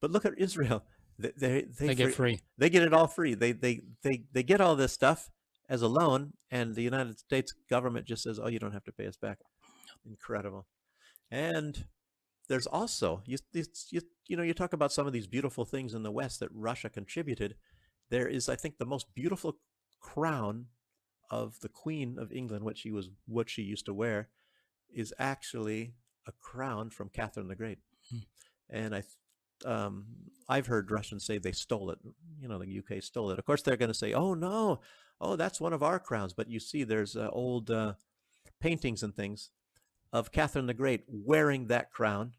But look at Israel. They get free. They get it all free. They get all this stuff as a loan, and the United States government just says, "Oh, you don't have to pay us back." Incredible. And there's also you talk about some of these beautiful things in the West that Russia contributed. There is, I think, the most beautiful crown of the Queen of England, what she used to wear, is actually a crown from Catherine the Great. And I've heard Russians say they stole it. The UK stole it. Of course, they're going to say, "Oh no, that's one of our crowns." But you see, there's old paintings and things of Catherine the Great wearing that crown,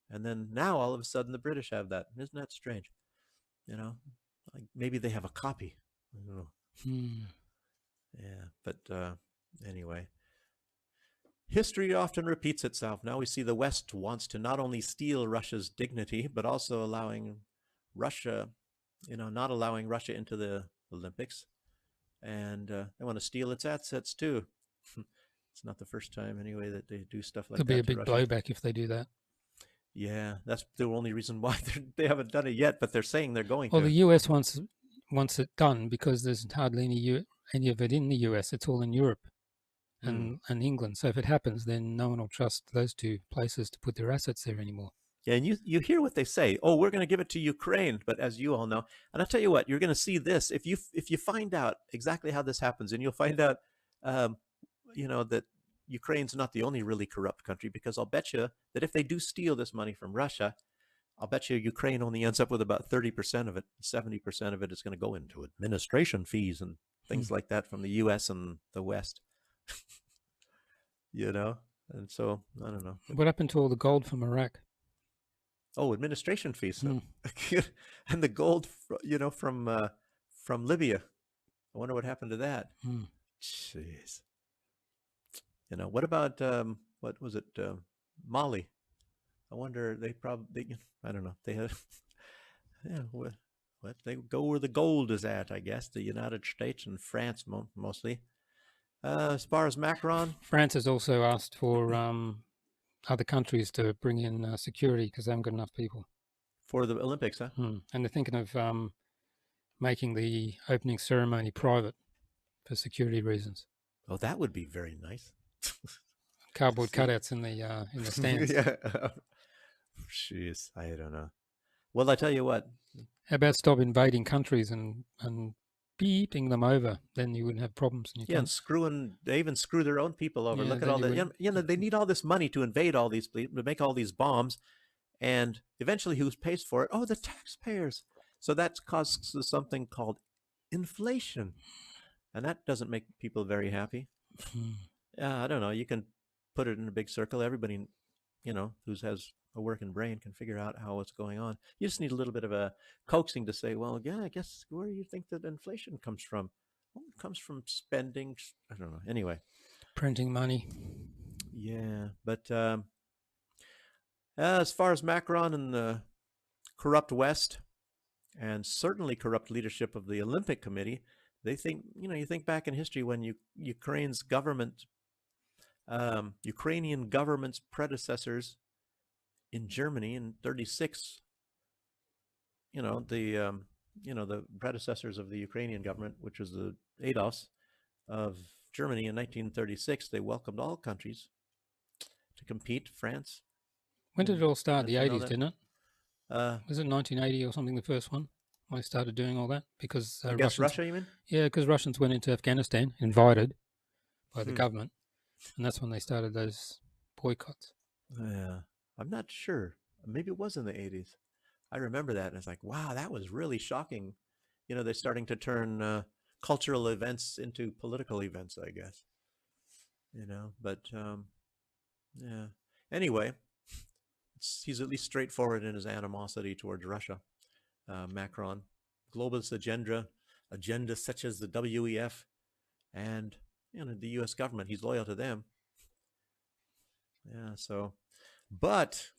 and then now all of a sudden the British have that. Isn't that strange? Like maybe they have a copy. I don't know. Yeah, but anyway. History often repeats itself. Now we see the West wants to not only steal Russia's dignity, but also allowing Russia, not allowing Russia into the Olympics. And they want to steal its assets too. It's not the first time anyway that they do stuff like that. There'll be a big blowback if they do that. Yeah, that's the only reason why they haven't done it yet, but they're saying they're going to. Well, the US wants it done because there's hardly any of it in the US. It's all in Europe and England. So if it happens, then no one will trust those two places to put their assets there anymore. Yeah, and you hear what they say. Oh, we're going to give it to Ukraine, but as you all know, and I'll tell you what, you're going to see this if you find out exactly how this happens, and you'll find out, that Ukraine's not the only really corrupt country, because I'll bet you that if they do steal this money from Russia, I'll bet you Ukraine only ends up with about 30% of it. 70% of it is going to go into administration fees and things like that from the U.S. and the West. And so I don't know. What happened to all the gold from Iraq? Oh, administration fees, and the gold, from Libya. I wonder what happened to that. Jeez. What about what was it, Mali? I wonder they probably, I don't know. They had, what they go where the gold is at, I guess. The United States and France mostly. As far as Macron, France has also asked for other countries to bring in security because they haven't got enough people for the Olympics, huh? And they're thinking of making the opening ceremony private for security reasons. Oh, that would be very nice. Cardboard cutouts in the stands. Yeah. Jeez, I don't know. Well, I tell you what. How about stop invading countries and beating them over? Then you wouldn't have problems. And they even screw their own people over. Look at all that. They need all this money to invade all these, to make all these bombs, and eventually, who pays for it? Oh, the taxpayers. So that causes something called inflation, and that doesn't make people very happy. I don't know. You can put it in a big circle. Everybody, who has a working brain can figure out how it's going on. You just need a little bit of a coaxing to say, well, yeah, I guess where do you think that inflation comes from? Well, it comes from spending. I don't know. Anyway. Printing money. Yeah. But as far as Macron and the corrupt West, and certainly corrupt leadership of the Olympic Committee, they think, you think back in history when Ukrainian government's predecessors in Germany in 1936, the predecessors of the Ukrainian government, which was the Adolfs of Germany in 1936, they welcomed all countries to compete. France. When did it all start? The 80s, didn't it? Was it 1980 or something, the first one? When I started doing all that? Because I guess Russia, you mean? Yeah, because Russians went into Afghanistan, invited by the government, and that's when they started those boycotts. Yeah, I'm not sure. Maybe it was in the 80s. I remember that, and it's like, wow, that was really shocking. They're starting to turn cultural events into political events, I guess. But yeah. Anyway, he's at least straightforward in his animosity towards Russia. Macron, globalist agenda such as the WEF and the U.S. government. He's loyal to them. Yeah. So, but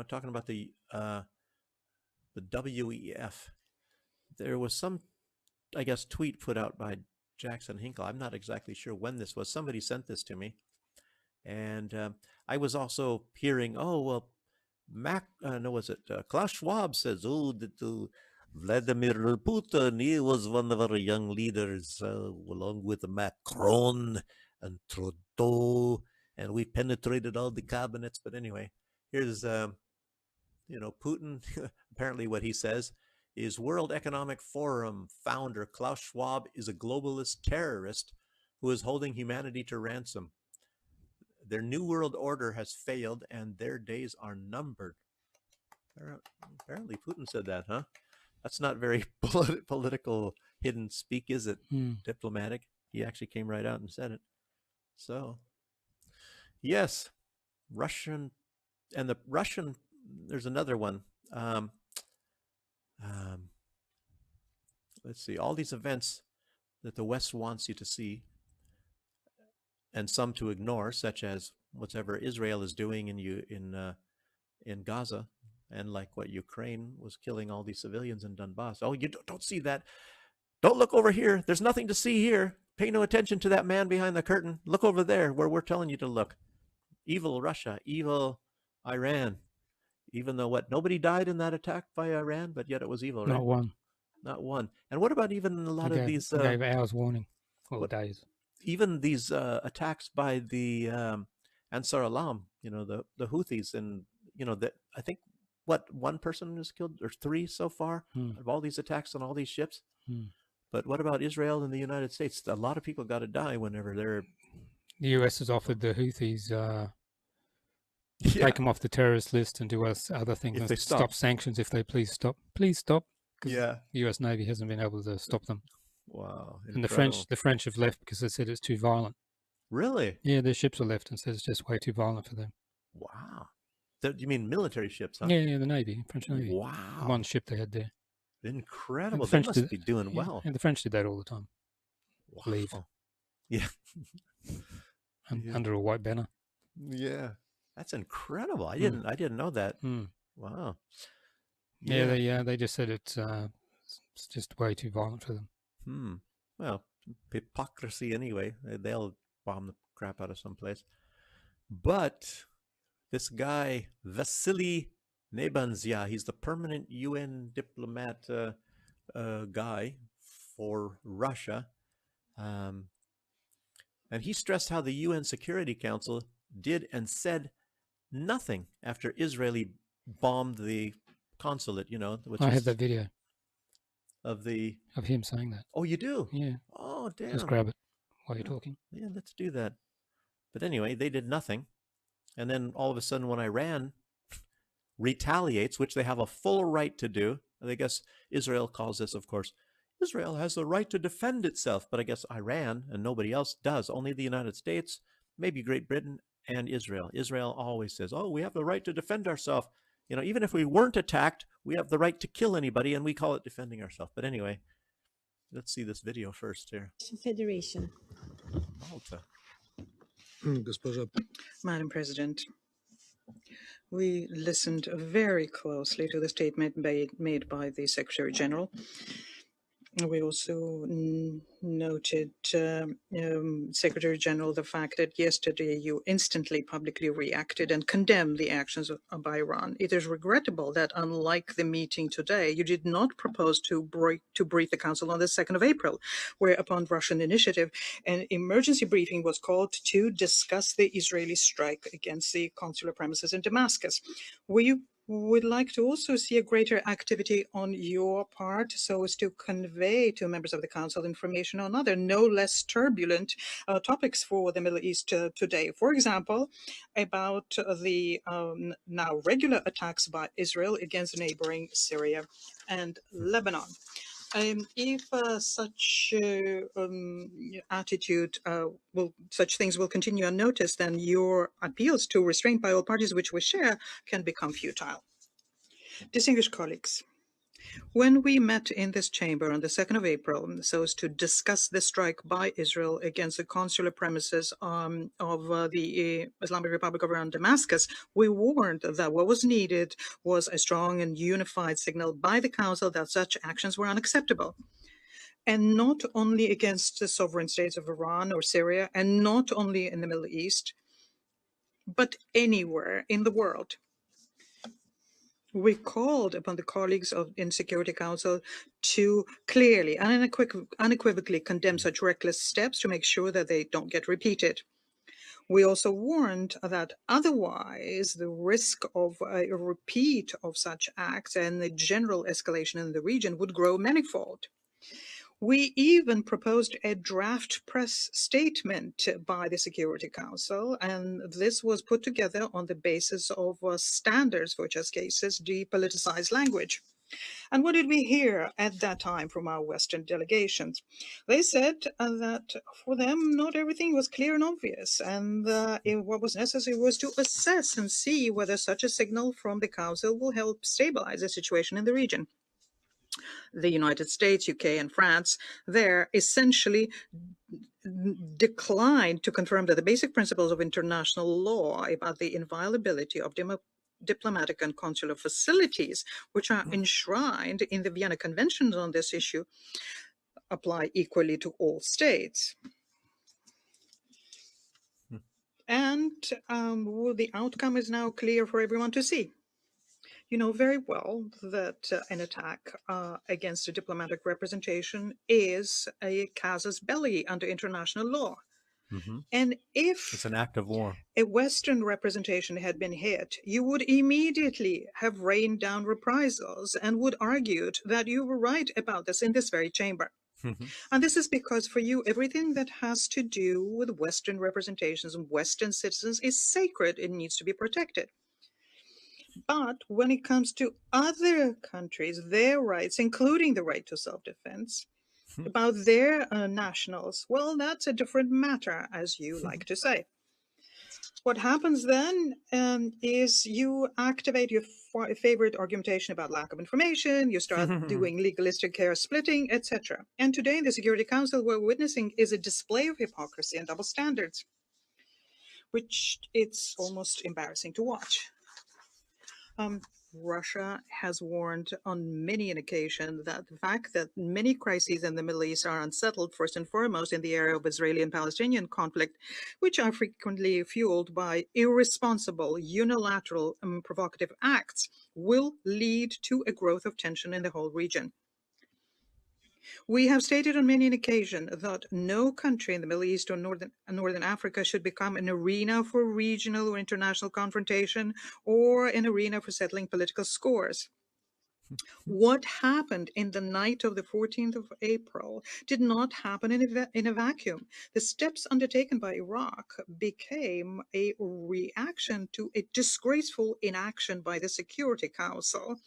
talking about the WEF, there was some, I guess, tweet put out by Jackson Hinkle. I'm not exactly sure when this was. Somebody sent this to me, and I was also hearing, Klaus Schwab says, that Vladimir Putin, he was one of our young leaders, along with Macron and Trudeau, and we penetrated all the cabinets. But anyway, here's, Putin, apparently what he says is World Economic Forum founder Klaus Schwab is a globalist terrorist who is holding humanity to ransom. Their new world order has failed and their days are numbered. Apparently Putin said that, huh? That's not very political hidden speak, is it? Diplomatic. He actually came right out and said it. So, yes, Russian, there's another one. Let's see, all these events that the West wants you to see and some to ignore, such as whatever Israel is doing in Gaza, and like what Ukraine was killing all these civilians in Donbass. Oh, you don't see that. Don't look over here. There's nothing to see here. Pay no attention to that man behind the curtain. Look over there where we're telling you to look. Evil Russia, evil Iran. Even though nobody died in that attack by Iran, but yet it was evil, right? Not one. Not one. And what about even a lot of these... gave hours warning, or days. Even these attacks by the Ansar Alam, the Houthis, and, I think, one person was killed, or 3 so far, of all these attacks on all these ships? But what about Israel and the United States? A lot of people got to die whenever they're... The US has offered the Houthis... take them off the terrorist list and do other things. If they stop sanctions if they please stop. Please stop. Yeah. The US Navy hasn't been able to stop them. Wow. And the French have left because they said it's too violent. Really? Yeah, their ships are left and said it's just way too violent for them. Wow. You mean military ships, huh? Yeah, the Navy, French Navy. Wow. The one ship they had there. Incredible. They must be doing well. And the French did that all the time. Wow. Leave. Yeah. Under a white banner. Yeah. That's incredible. I didn't know that. Wow. Yeah, they just said it's just way too violent for them. Well, hypocrisy anyway. They'll bomb the crap out of someplace. But this guy, Vasily Nebanzia, he's the permanent UN diplomat guy for Russia. And he stressed how the UN Security Council did and said nothing after Israeli bombed the consulate, which I have that video of him saying that. Oh, you do? Yeah. Oh, damn. Just grab it while you're talking. Yeah, let's do that. But anyway, they did nothing. And then all of a sudden when Iran retaliates, which they have a full right to do, and I guess Israel calls this, of course, Israel has the right to defend itself, but I guess Iran and nobody else does. Only the United States, maybe Great Britain, and Israel. Israel always says, oh, we have the right to defend ourselves. Even if we weren't attacked, we have the right to kill anybody, and we call it defending ourselves. But anyway, let's see this video first here. Federation. Malta. Madam President, we listened very closely to the statement made by the Secretary General. We also noted, Secretary General, the fact that yesterday you instantly publicly reacted and condemned the actions of Iran. It is regrettable that, unlike the meeting today, you did not propose to brief the Council on the 2nd of April, where, upon Russian initiative, an emergency briefing was called to discuss the Israeli strike against the consular premises in Damascus. We would like to also see a greater activity on your part so as to convey to members of the Council information on other, no less turbulent topics for the Middle East today. For example, about the now regular attacks by Israel against neighboring Syria and Lebanon. If such attitude such things will continue unnoticed, then your appeals to restraint by all parties which we share can become futile. Distinguished colleagues, when we met in this chamber on the 2nd of April, so as to discuss the strike by Israel against the consular premises of the Islamic Republic of Iran, Damascus, we warned that what was needed was a strong and unified signal by the Council that such actions were unacceptable. And not only against the sovereign states of Iran or Syria, and not only in the Middle East, but anywhere in the world. We called upon the colleagues in Security Council to clearly and unequivocally condemn such reckless steps to make sure that they don't get repeated. We also warned that otherwise the risk of a repeat of such acts and the general escalation in the region would grow manifold. We even proposed a draft press statement by the Security Council, and this was put together on the basis of standards for such cases, depoliticized language. And what did we hear at that time from our Western delegations? They said that for them, not everything was clear and obvious, and what was necessary was to assess and see whether such a signal from the Council will help stabilize the situation in the region. The United States, UK, and France, there essentially declined to confirm that the basic principles of international law about the inviolability of diplomatic and consular facilities, which are enshrined in the Vienna Conventions on this issue, apply equally to all states. And the outcome is now clear for everyone to see. You know very well that an attack against a diplomatic representation is a casus belli under international law. Mm-hmm. And if it's an act of war, a Western representation had been hit, you would immediately have rained down reprisals and would argued that you were right about this in this very chamber. Mm-hmm. And this is because for you, everything that has to do with Western representations and Western citizens is sacred. It needs to be protected. But when it comes to other countries, their rights, including the right to self-defense, about their nationals, well, that's a different matter, as you like to say. What happens then is you activate your favorite argumentation about lack of information, you start doing legalistic hair splitting, etc. And today in the Security Council, what we're witnessing is a display of hypocrisy and double standards, which it's almost embarrassing to watch. Russia has warned on many an occasion that the fact that many crises in the Middle East are unsettled, first and foremost in the area of Israeli and Palestinian conflict, which are frequently fueled by irresponsible, unilateral, and provocative acts, will lead to a growth of tension in the whole region. We have stated on many an occasion that no country in the Middle East or Northern Africa should become an arena for regional or international confrontation or an arena for settling political scores. What happened in the night of the 14th of April did not happen in a vacuum. The steps undertaken by Iraq became a reaction to a disgraceful inaction by the Security Council.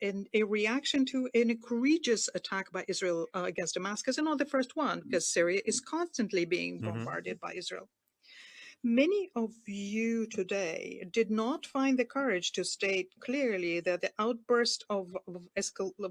In a reaction to an egregious attack by Israel against Damascus, and not the first one, because Syria is constantly being bombarded by Israel. Many of you today did not find the courage to state clearly that the outburst of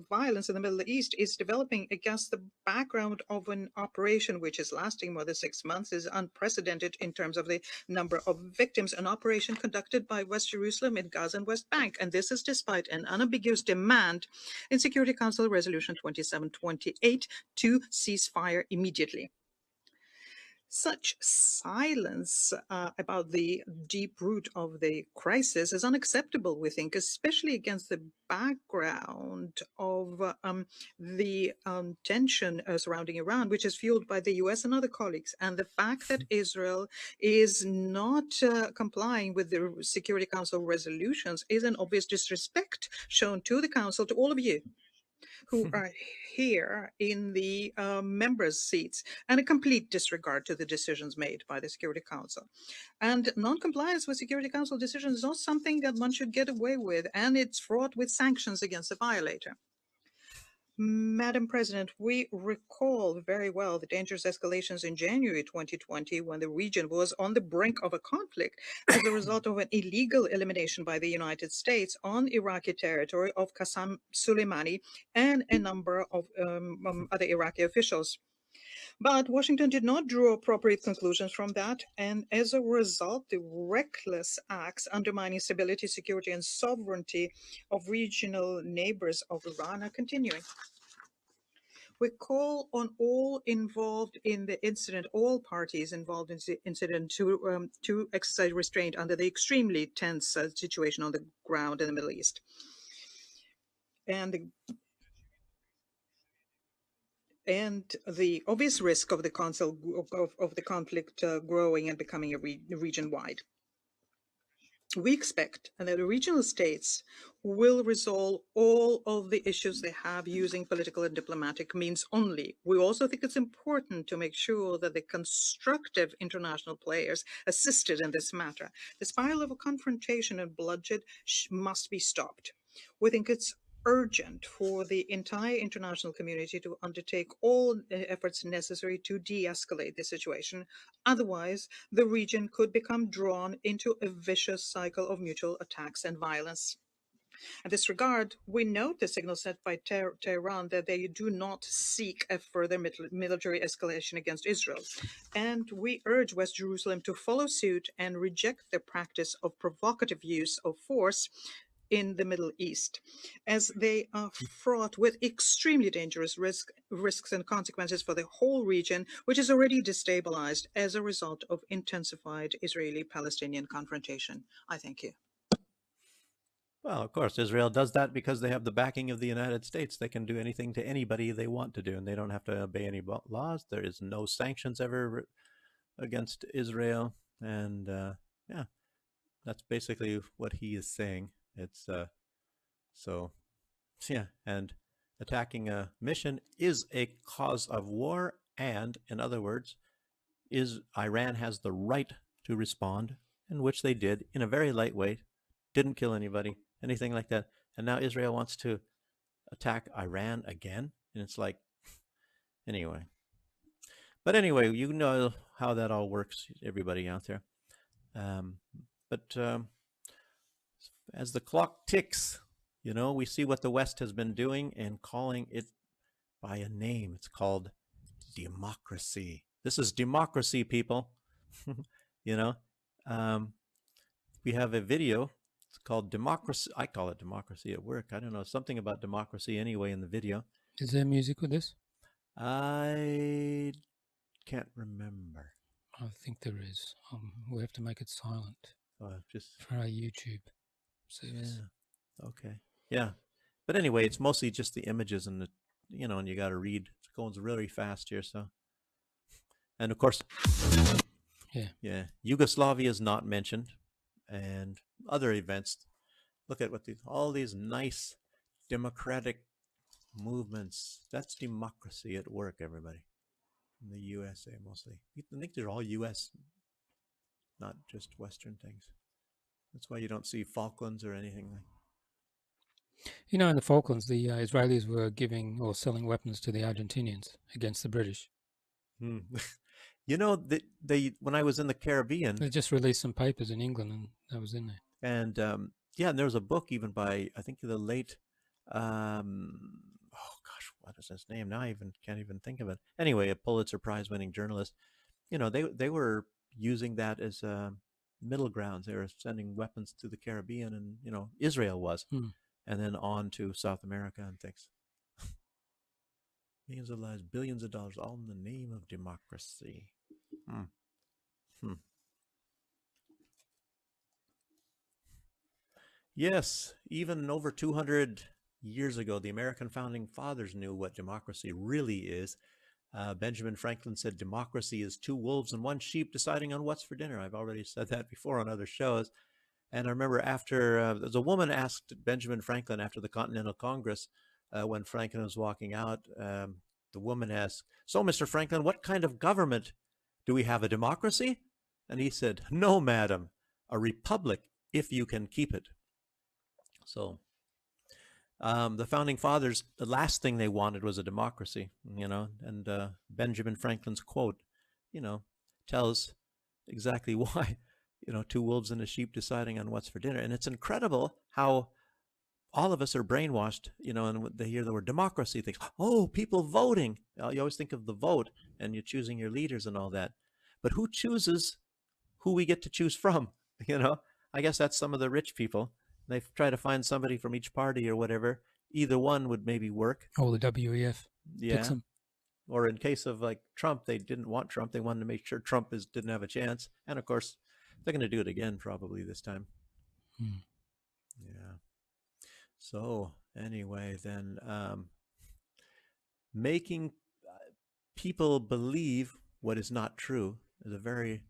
violence in the Middle East is developing against the background of an operation which is lasting more than 6 months, is unprecedented in terms of the number of victims, an operation conducted by West Jerusalem in Gaza and West Bank. And this is despite an unambiguous demand in Security Council Resolution 2728 to cease fire immediately. Such silence about the deep root of the crisis is unacceptable, we think, especially against the background of the tension surrounding Iran, which is fueled by the US and other colleagues, and the fact that Israel is not complying with the Security Council resolutions is an obvious disrespect shown to the Council, to all of you who are here in the members' seats, and a complete disregard to the decisions made by the Security Council. And non-compliance with Security Council decisions is not something that one should get away with, and it's fraught with sanctions against the violator. Madam President, we recall very well the dangerous escalations in January 2020 when the region was on the brink of a conflict as a result of an illegal elimination by the United States on Iraqi territory of Qasem Soleimani and a number of other Iraqi officials. But Washington did not draw appropriate conclusions from that, and as a result, the reckless acts undermining stability, security, and sovereignty of regional neighbors of Iran are continuing. We call on all involved in the incident, all parties involved in the incident, to exercise restraint under the extremely tense situation on the ground in the Middle East. And the obvious risk of the conflict growing and becoming a region-wide. We expect that the regional states will resolve all of the issues they have using political and diplomatic means only. We also think it's important to make sure that the constructive international players assisted in this matter. The spiral of a confrontation and bloodshed must be stopped. We think it's urgent for the entire international community to undertake all efforts necessary to de-escalate the situation. Otherwise, the region could become drawn into a vicious cycle of mutual attacks and violence. In this regard, we note the signal set by Tehran that they do not seek a further military escalation against Israel. And we urge West Jerusalem to follow suit and reject the practice of provocative use of force in the Middle East, as they are fraught with extremely dangerous risks and consequences for the whole region, which is already destabilized as a result of intensified Israeli-Palestinian confrontation. I thank you. Well, of course, Israel does that because they have the backing of the United States. They can do anything to anybody they want to do, and they don't have to obey any laws. There is no sanctions ever against Israel, and yeah, that's basically what he is saying. It's so, yeah, and attacking a mission is a cause of war, and in other words, Iran has the right to respond, in which they did in a very lightweight, didn't kill anybody, anything like that. And now Israel wants to attack Iran again, and it's like, anyway. But anyway, you know how that all works, everybody out there. As the clock ticks, you know, we see what the West has been doing and calling it by a name. It's called democracy. This is democracy, people. You know, we have a video. It's called Democracy. I call it Democracy at Work. I don't know, something about democracy anyway in the video. Is there music with this? I can't remember. I think there is. We have to make it silent Just for our YouTube service. Yeah. Okay. Yeah. But anyway, it's mostly just the images and the, you know, and you got to read. It's going really fast here, so. And of course, yeah, Yugoslavia is not mentioned, and other events. Look at what all these nice democratic movements. That's democracy at work, everybody. In the USA mostly. I think they're all US, not just Western things. That's why you don't see Falklands or anything like. You know, in the Falklands, the Israelis were giving or selling weapons to the Argentinians against the British. You know, they when I was in the Caribbean, they just released some papers in England, and that was in there. And yeah, and there was a book even by, I think, the late, oh gosh, what is his name? Now I can't even think of it. Anyway, a Pulitzer Prize-winning journalist. You know, they were using that as middle grounds. They were sending weapons to the Caribbean, and you know, Israel was, and then on to South America and things. Millions of lives, billions of dollars, all in the name of democracy. Yes, even over 200 years ago, the American founding fathers knew what democracy really is. Benjamin Franklin said, democracy is 2 wolves and 1 sheep deciding on what's for dinner. I've already said that before on other shows. And I remember after, the woman asked Benjamin Franklin after the Continental Congress, when Franklin was walking out, the woman asked, so Mr. Franklin, what kind of government? Do we have a democracy? And he said, no, madam, a republic if you can keep it. So The founding fathers, the last thing they wanted was a democracy, and Benjamin Franklin's quote, tells exactly why, two wolves and a sheep deciding on what's for dinner. And it's incredible how all of us are brainwashed, and they hear the word democracy, think, oh, people voting. You always think of the vote and you're choosing your leaders and all that. But who chooses who we get to choose from? I guess that's some of the rich people. They try to find somebody from each party or whatever. Either one would maybe work. Or the WEF. Yeah. Or in case of like Trump, they didn't want Trump. They wanted to make sure Trump didn't have a chance. And of course, they're going to do it again probably this time. Yeah. So anyway, then making people believe what is not true is a very,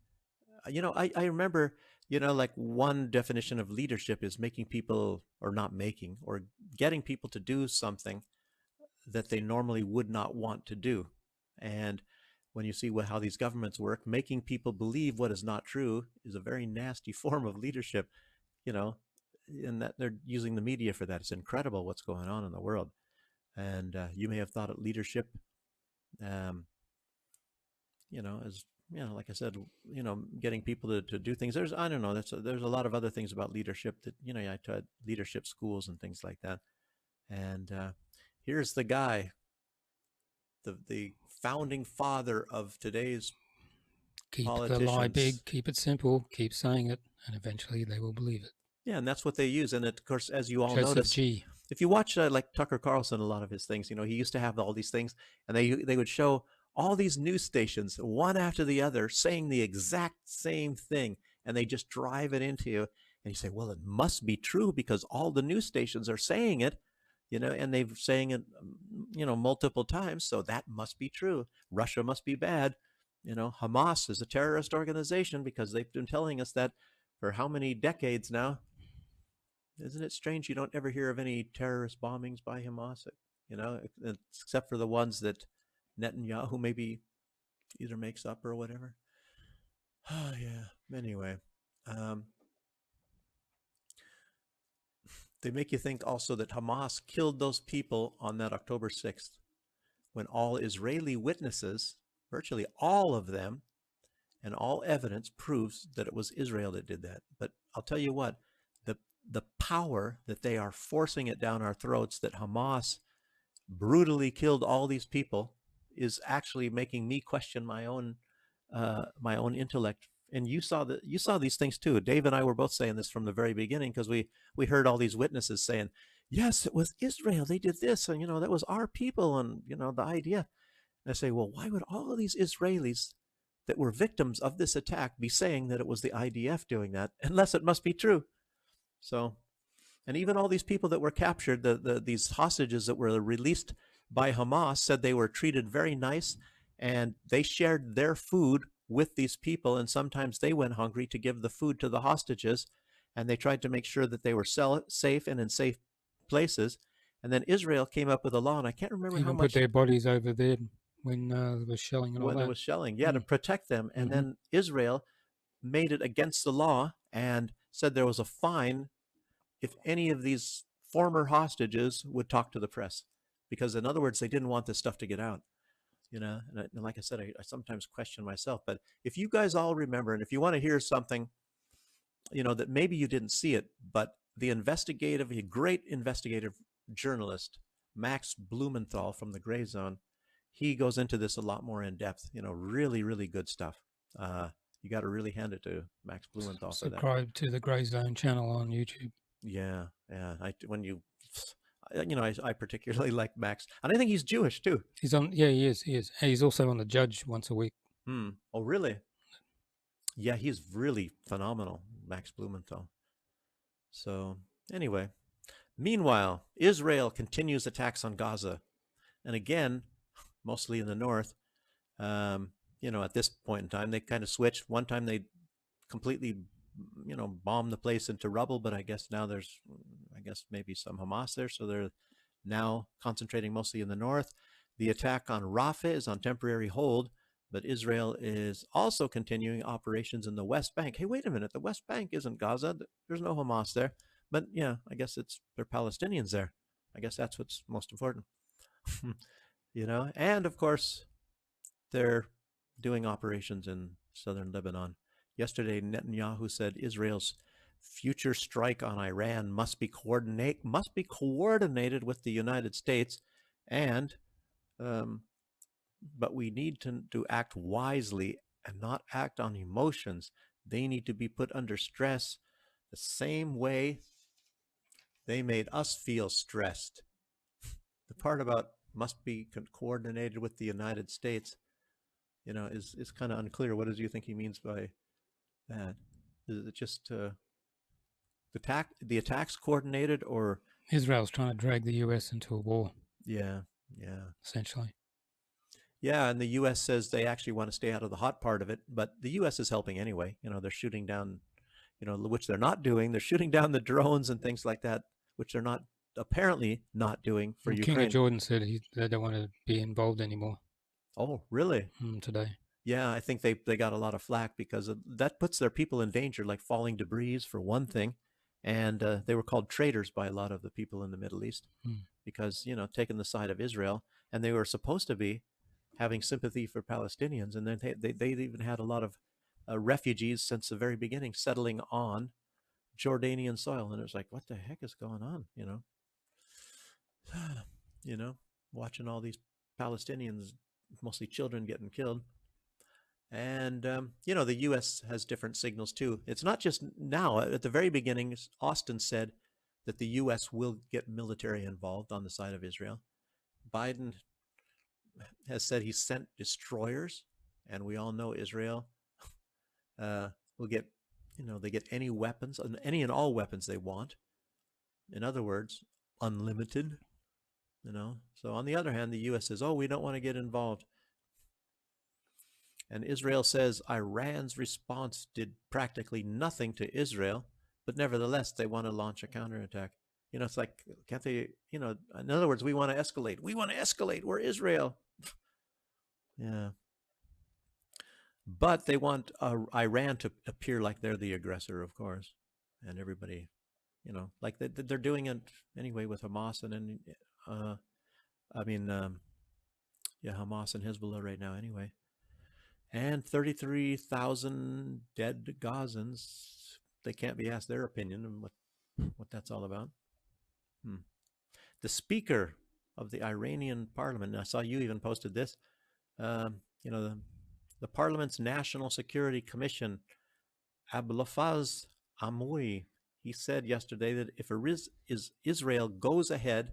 I remember, like one definition of leadership is making people, or not making, or getting people to do something that they normally would not want to do. And when you see how these governments work, making people believe what is not true is a very nasty form of leadership, and that they're using the media for that. It's incredible what's going on in the world. And you may have thought of leadership, as, like I said, getting people to do things. There's a lot of other things about leadership that, I taught leadership schools and things like that. And here's the guy, the founding father of today's politicians. Keep the lie big, keep it simple, keep saying it, and eventually they will believe it. Yeah, and that's what they use. And of course, as you all Joseph notice, G. if you watch like Tucker Carlson, a lot of his things, he used to have all these things, and they would show all these news stations, one after the other, saying the exact same thing, and they just drive it into you, and you say, well, it must be true because all the news stations are saying it, and they're saying it, multiple times, so that must be true. Russia must be bad. Hamas is a terrorist organization because they've been telling us that for how many decades now. Isn't it strange you don't ever hear of any terrorist bombings by Hamas, except for the ones that Netanyahu maybe either makes up or whatever. Oh, yeah. Anyway, they make you think also that Hamas killed those people on that October 6th, when all Israeli witnesses, virtually all of them, and all evidence proves that it was Israel that did that. But I'll tell you what, the power that they are forcing it down our throats, that Hamas brutally killed all these people, is actually making me question my own intellect. And you saw these things too. Dave and I were both saying this from the very beginning, because we heard all these witnesses saying, yes, it was Israel, they did this, and that was our people, and the idea. And I say, well, why would all of these Israelis that were victims of this attack be saying that it was the IDF doing that, unless it must be true? So, and even all these people that were captured, these hostages that were released by Hamas, said they were treated very nice, and they shared their food with these people, and sometimes they went hungry to give the food to the hostages, and they tried to make sure that they were safe and in safe places. And then Israel came up with a law, and I can't remember how much. Put their bodies over there when there was shelling and all that. When there was shelling, to protect them. And then Israel made it against the law and said there was a fine if any of these former hostages would talk to the press, because in other words, they didn't want this stuff to get out, and like I said, I sometimes question myself. But if you guys all remember, and if you want to hear something, that maybe you didn't see it, but a great investigative journalist, Max Blumenthal from the Gray Zone, he goes into this a lot more in depth, really, really good stuff. You got to really hand it to Max Blumenthal for that. Subscribe to the Gray Zone channel on YouTube. Yeah. I particularly like Max, and I think he's Jewish too. He's on. Yeah, he is. He's also on The Judge once a week. Oh, really? Yeah, he's really phenomenal, Max Blumenthal. So anyway, meanwhile, Israel continues attacks on Gaza, and again, mostly in the north. At this point in time, they kind of switched. One time they completely, bombed the place into rubble, but I guess now there's, maybe some Hamas there, so they're now concentrating mostly in the north. The attack on Rafah is on temporary hold, but Israel is also continuing operations in the West Bank. Hey, wait a minute, the West Bank isn't Gaza. There's no Hamas there. But yeah, I guess they're Palestinians there. I guess that's what's most important. You know, and of course, they're doing operations in southern Lebanon. Yesterday, Netanyahu said Israel's future strike on Iran must be coordinated with the United States, and but we need to act wisely and not act on emotions. They need to be put under stress the same way they made us feel stressed. The part about must be coordinated with the United States, you know, is kind of unclear. What do you think he means by that? Is it just the attacks coordinated, or Israel's trying to drag the US into a war? Yeah, essentially. Yeah, and the U.S. says they actually want to stay out of the hot part of it, but the U.S. is helping anyway. You know, they're shooting down, you know, which they're not doing. They're shooting down the drones and things like that, which they're not apparently not doing for Ukraine. King of Jordan said they don't want to be involved anymore. Oh, really? Today. Yeah, I think they got a lot of flack because that puts their people in danger, like falling debris for one thing, and they were called traitors by a lot of the people in the Middle East because, you know, taking the side of Israel, and they were supposed to be having sympathy for Palestinians, and then they even had a lot of refugees since the very beginning settling on Jordanian soil, and it was like, what the heck is going on? You know, watching all these Palestinians, mostly children, getting killed. And you know, the U.S. has different signals too. It's not just now. At the very beginning, Austin said that the U.S. will get military involved on the side of Israel. Biden has said he sent destroyers, and we all know Israel will get, you know, they get any weapons, any and all weapons they want. In other words, unlimited, you know. So on the other hand, the U.S. says, oh, we don't want to get involved. And Israel says Iran's response did practically nothing to Israel, but nevertheless, they want to launch a counterattack. You know, it's like, can't they, you know, in other words, we want to escalate. We want to escalate. We're Israel. Yeah. But they want Iran to appear like they're the aggressor, of course. And everybody, you know, like they're doing it anyway with Hamas and then, Hamas and Hezbollah right now anyway. And 33,000 dead Gazans. They can't be asked their opinion on what that's all about. The speaker of the Iranian parliament, and I saw you even posted this, you know, the parliament's National Security Commission, Abolfaz Amoui, he said yesterday that if Israel goes ahead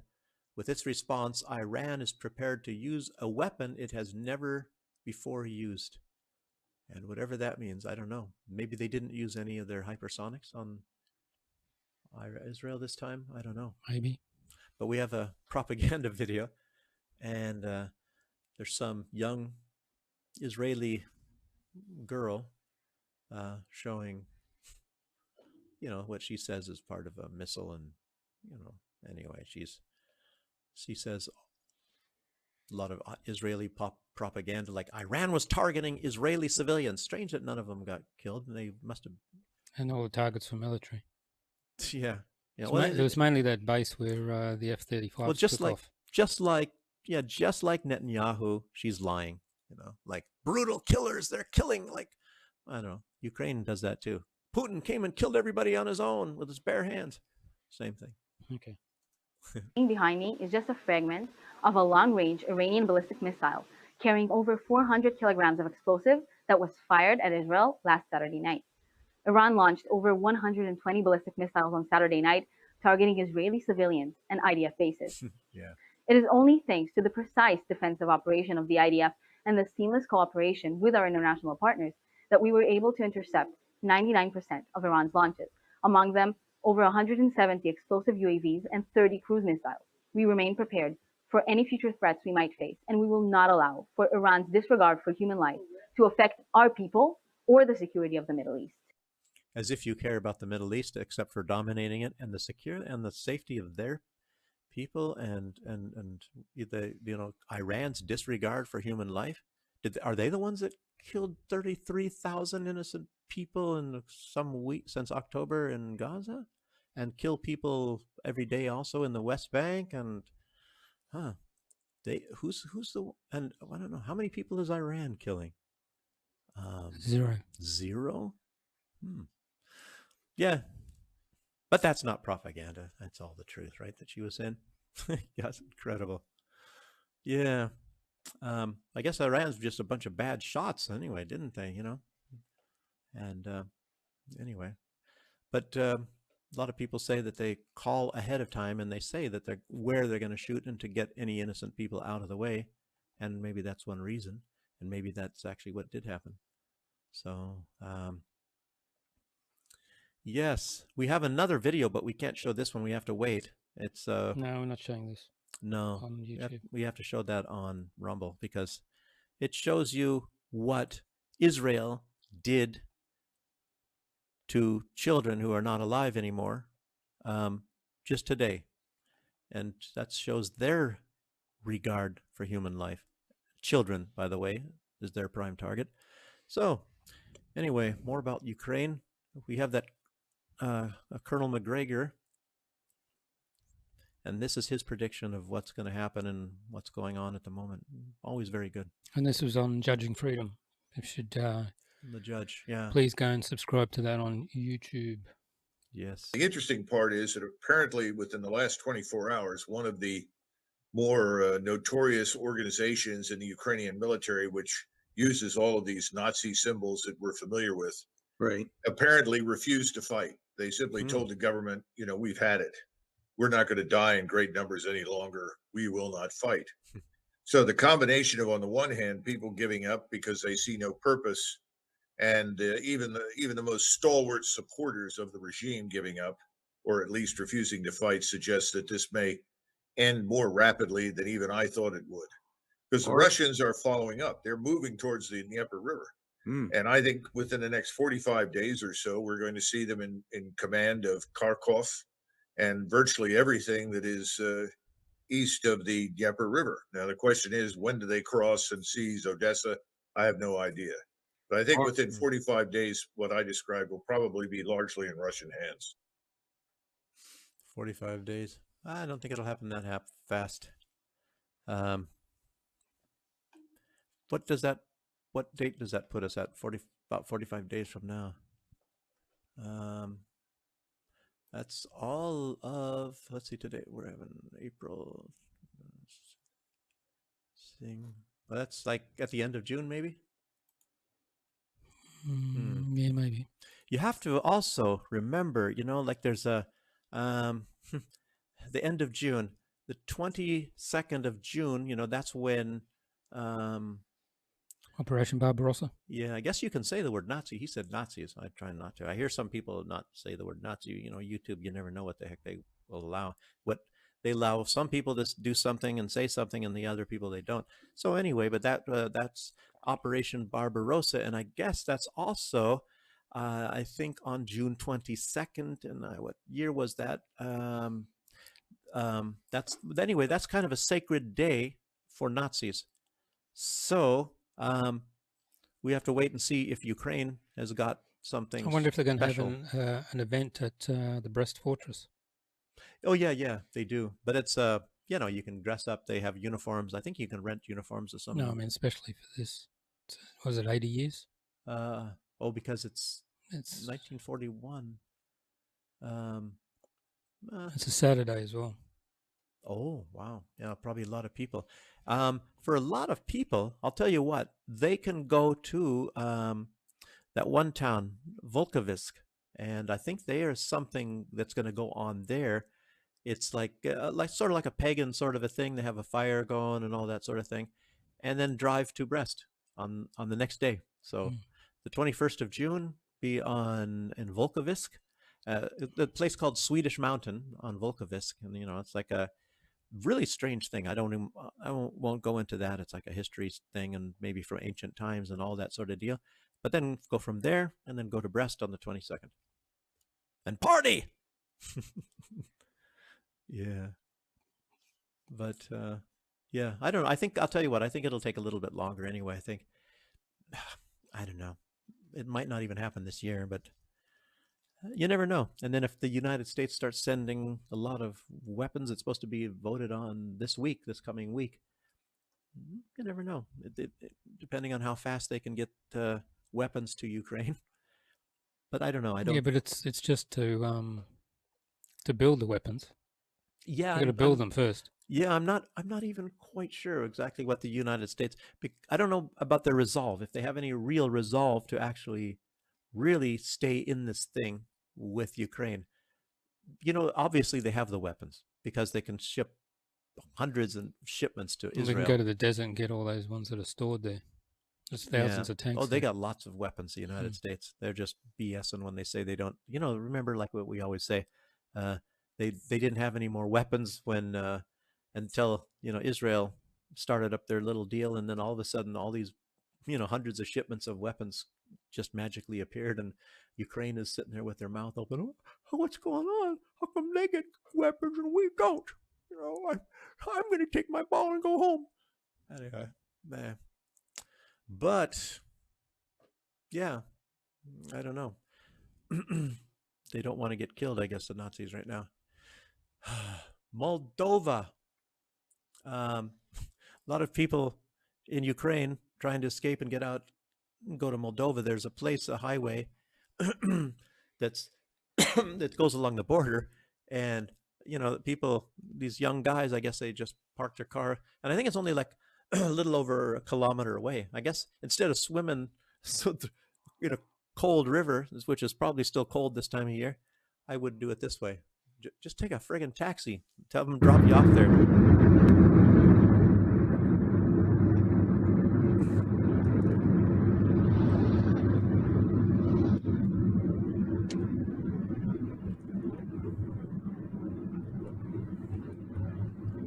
with its response, Iran is prepared to use a weapon it has never before used. And whatever that means, I don't know. Maybe they didn't use any of their hypersonics on Israel this time. I don't know. Maybe. But we have a propaganda video, and there's some young Israeli girl showing, you know, what she says is part of a missile, and, you know, anyway, she says a lot of Israeli propaganda, like Iran was targeting Israeli civilians. Strange that none of them got killed, and they must have. And all the targets were military. Yeah. Yeah, it was mainly that base where the F-35 well, just like Netanyahu, she's lying, you know, like brutal killers, they're killing, like, I don't know, Ukraine does that too. Putin came and killed everybody on his own with his bare hands. Same thing. Okay. Behind me is just a fragment of a long-range Iranian ballistic missile carrying over 400 kilograms of explosive that was fired at Israel last Saturday night. Iran launched over 120 ballistic missiles on Saturday night, targeting Israeli civilians and IDF bases. Yeah. It is only thanks to the precise defensive operation of the IDF and the seamless cooperation with our international partners that we were able to intercept 99% of Iran's launches, among them over 170 explosive UAVs and 30 cruise missiles. We remain prepared for any future threats we might face, and we will not allow for Iran's disregard for human life to affect our people or the security of the Middle East. As if you care about the Middle East, except for dominating it and the safety of their people, and the, you know, Iran's disregard for human life. Are they the ones that killed 33,000 innocent people in some week since October in Gaza? and kill people every day also in the West Bank. And who's the, and I don't know, how many people is Iran killing? Zero. Zero? Yeah, but that's not propaganda. That's all the truth, right, that she was in. That's incredible. Yeah. I guess Iran's just a bunch of bad shots anyway, didn't they, you know? And anyway, but a lot of people say that they call ahead of time and they say that they're where they're going to shoot and to get any innocent people out of the way. And maybe that's one reason. And maybe that's actually what did happen. So, yes, we have another video, but we can't show this one. We have to wait. It's No, we're not showing this. No, on YouTube. we have to show that on Rumble because it shows you what Israel did to children who are not alive anymore just today. And that shows their regard for human life. Children, by the way, is their prime target. So, anyway, more about Ukraine. We have that Colonel McGregor. And this is his prediction of what's going to happen and what's going on at the moment. Always very good. And this was on Judging Freedom. You should the judge, yeah. Please go and subscribe to that on YouTube. Yes. The interesting part is that apparently within the last 24 hours, one of the more notorious organizations in the Ukrainian military, which uses all of these Nazi symbols that we're familiar with, right, apparently refused to fight. They simply told the government, you know, we've had it. We're not going to die in great numbers any longer. We will not fight. So the combination of, on the one hand, people giving up because they see no purpose, and even the most stalwart supporters of the regime giving up, or at least refusing to fight, suggests that this may end more rapidly than even I thought it would. Because the Russians are following up. They're moving towards the Dnieper River. And I think within the next 45 days or so, we're going to see them in command of Kharkov and virtually everything that is east of the Dnieper River. Now, the question is, when do they cross and seize Odessa? I have no idea. But I think within 45 days, what I described will probably be largely in Russian hands. 45 days. I don't think it'll happen that fast. What date does that put us at? About 45 days from now. That's all of, let's see, today we're having April. Well, that's like at the end of June, maybe? Yeah, maybe. You have to also remember, you know, like there's a, the end of June, the 22nd of June, you know, that's when, Operation Barbarossa. Yeah, I guess you can say the word Nazi. He said Nazis. I try not to. I hear some people not say the word Nazi. You know, YouTube, you never know what the heck they will allow. What they allow some people to do something and say something, and the other people they don't. So anyway, but that's Operation Barbarossa, and I guess that's also, I think, on June 22nd. And what year was that? Anyway, that's kind of a sacred day for Nazis. So. We have to wait and see if Ukraine has got something. I wonder if they're going to special. have an event at the Brest Fortress. Oh yeah, they do. But it's you know, you can dress up. They have uniforms. I think you can rent uniforms or something. No, I mean especially for this. Was it 80 years? Because it's 1941. It's a Saturday as well. Oh, wow. Yeah, probably a lot of people. For a lot of people, I'll tell you what, they can go to that one town, Volkovisk, and I think there's something that's going to go on there. It's like sort of like a pagan sort of a thing. They have a fire going and all that sort of thing, and then drive to Brest on the next day. So the 21st of June, be in Volkovisk, the place called Swedish Mountain on Volkovisk, and you know it's like a really strange thing. I won't go into that. It's like a history thing and maybe from ancient times and all that sort of deal. But then go from there and then go to Brest on the 22nd. And party! Yeah. But, yeah, I don't know. I'll tell you what, I think it'll take a little bit longer anyway. I don't know. It might not even happen this year, but You never know. And then if the United States starts sending a lot of weapons, it's supposed to be voted on this week, this coming week. You never know. Depending on how fast they can get weapons to Ukraine. But I don't know. I don't. Yeah, but it's just to build the weapons. Yeah, you got to build them first. Yeah, I'm not even quite sure exactly what the United States. I don't know about their resolve. If they have any real resolve to actually really stay in this thing with Ukraine. You know, obviously they have the weapons because they can ship hundreds of shipments to Israel. They can go to the desert and get all those ones that are stored there. There's thousands of tanks. Oh, they got lots of weapons, the United States. They're just BSing when they say they don't. You know, remember like what we always say, they didn't have any more weapons when until, you know, Israel started up their little deal, and then all of a sudden all these, you know, hundreds of shipments of weapons just magically appeared, and Ukraine is sitting there with their mouth open. Oh, what's going on? How come they get weapons and we don't? You know, I'm going to take my ball and go home. Anyway, nah. But yeah, I don't know. They don't want to get killed, I guess, the Nazis right now. Moldova. A lot of people in Ukraine trying to escape and get out and go to Moldova. There's a place, a highway that's that goes along the border, and you know, people, these young guys, I guess they just parked their car, and I think it's only like a little over a kilometer away. I guess instead of swimming in a cold river, which is probably still cold this time of year, I would do it this way. Just take a friggin' taxi. Tell them to drop you off there.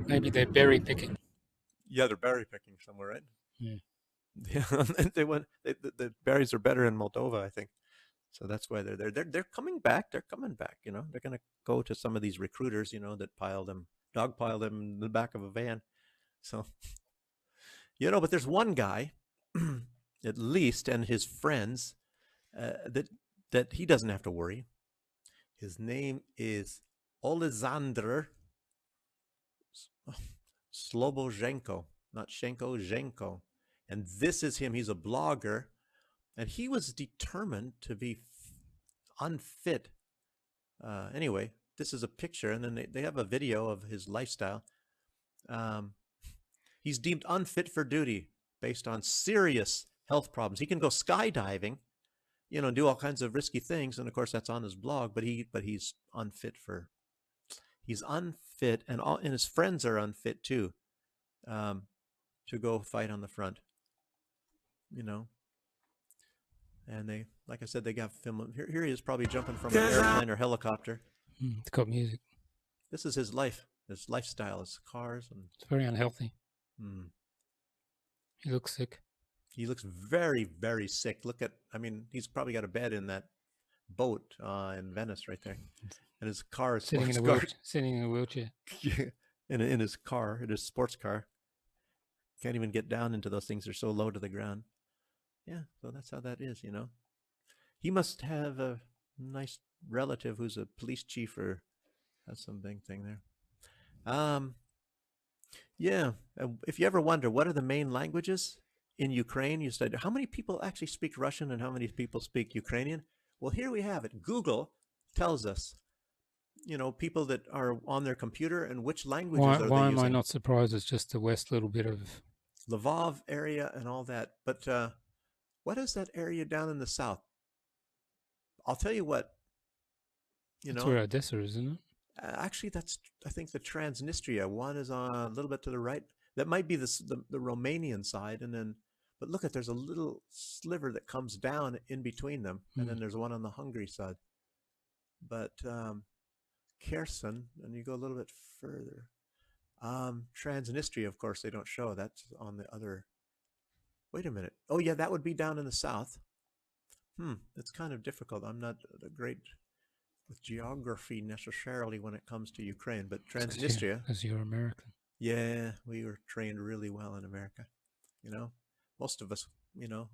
Maybe they're berry picking. Yeah, they're berry picking somewhere, right? Yeah. Yeah, they went. The berries are better in Moldova, I think. So that's why they're there. They're coming back. They're coming back. You know, they're going to go to some of these recruiters, you know, that dogpile them in the back of a van. So, you know, but there's one guy, at least, and his friends, that he doesn't have to worry. His name is Oleksandr Slobozhenko, not Shenko, Zhenko. And this is him. He's a blogger. And he was determined to be unfit. Anyway, this is a picture, and then they have a video of his lifestyle. He's deemed unfit for duty based on serious health problems. He can go skydiving, you know, do all kinds of risky things, and of course that's on his blog. But he's unfit he's unfit, and his friends are unfit too, to go fight on the front. You know. And they, like I said, they got film. Here he is, probably jumping from an airplane or helicopter. It's got music. This is his life, his lifestyle, his cars, and it's very unhealthy. He looks sick. He looks very, very sick. I mean, he's probably got a bed in that boat in Venice right there, and his car is sitting in a wheelchair. Yeah, in his car, in his sports car. Can't even get down into those things; they're so low to the ground. Yeah, so that's how that is, you know. He must have a nice relative who's a police chief or has some big thing there. Yeah, if you ever wonder what are the main languages in Ukraine, you study how many people actually speak Russian and how many people speak Ukrainian. Well, here we have it. Google tells us, you know, people that are on their computer and which languages are they using. Why am I not surprised? It's just the west little bit of Lvov area and all that, but. What is that area down in the south? I'll tell you what. That's where Odessa is, isn't it? Actually, that's, I think, the Transnistria. One is on a little bit to the right. That might be the Romanian side, and then, but look there's a little sliver that comes down in between them, and then there's one on the Hungary side. But Kherson, and you go a little bit further. Transnistria, of course, they don't show. That's on the other. Wait a minute. Oh, yeah, that would be down in the south. It's kind of difficult. I'm not great with geography necessarily when it comes to Ukraine, but Transnistria. Because you're American. Yeah, we were trained really well in America, you know. most of us, you know,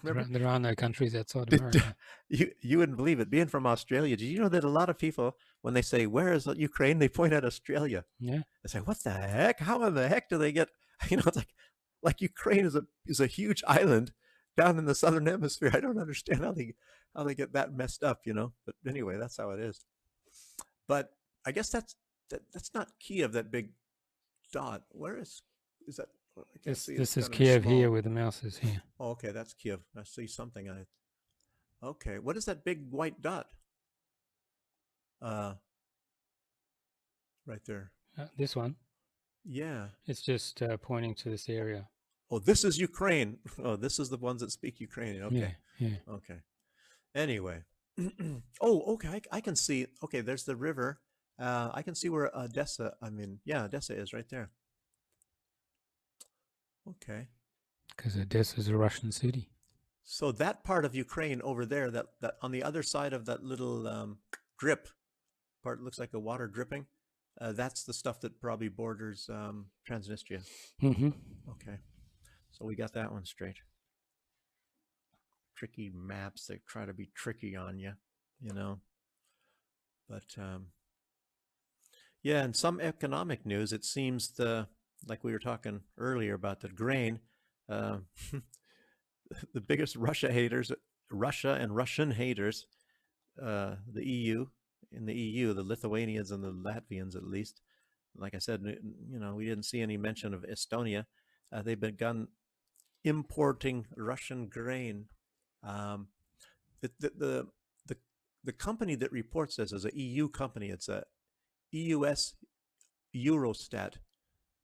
There are no countries outside America. You wouldn't believe it. Being from Australia, did you know that a lot of people, when they say, where is Ukraine, they point at Australia. Yeah. They say, what the heck? How in the heck do they get, you know, it's like Ukraine is a huge island down in the southern hemisphere. I don't understand how they get that messed up, you know. But anyway, that's how it is. But I guess that's not Kiev, that big dot. Where is that? I can't see. This is It's kinda Kiev small. here, where the mouse is here. Oh, okay, that's Kiev. I see something. Okay, what is that big white dot? Right there. This one. Yeah. It's just pointing to this area. Oh, this is Ukraine. Oh, this is the ones that speak Ukrainian. Okay. Yeah. Okay. Anyway. Oh, okay. I can see. Okay, there's the river. I can see where Odessa is right there. Okay. Because Odessa is a Russian city. So that part of Ukraine over there, that on the other side of that little drip part, looks like a water dripping. That's the stuff that probably borders Transnistria. Mm-hmm. Okay. So we got that one straight. Tricky maps that try to be tricky on you, you know. But yeah, in some economic news, it seems like we were talking earlier about the grain, the biggest Russia and Russian haters, the EU, in the EU, the Lithuanians and the Latvians, at least. Like I said, you know, we didn't see any mention of Estonia. They've begun importing Russian grain. The company that reports this is a EU company. It's a EUS Eurostat.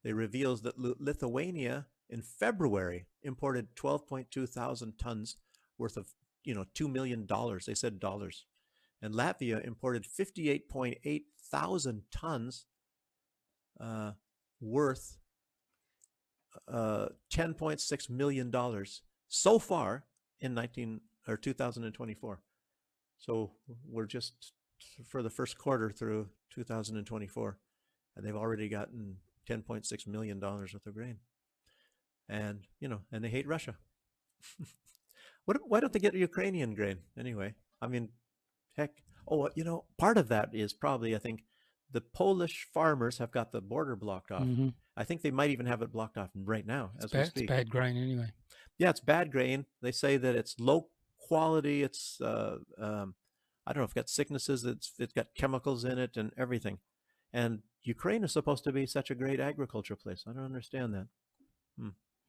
They reveals that Lithuania in February imported 12.2 thousand tons worth of, you know, $2 million. They said dollars. And Latvia imported 58.8 thousand tons worth $10.6 million so far in 2024. So we're just for the first quarter through 2024, and they've already gotten $10.6 million worth of grain. And, you know, and they hate Russia. Why don't they get Ukrainian grain anyway? I mean, heck, you know, part of that is probably, I think, the Polish farmers have got the border blocked off. Mm-hmm. I think they might even have it blocked off right now as we speak. It's bad grain anyway. Yeah, it's bad grain. They say that it's low quality. It's I don't know if it's got sicknesses. It's got chemicals in it and everything. And Ukraine is supposed to be such a great agriculture place. I don't understand that.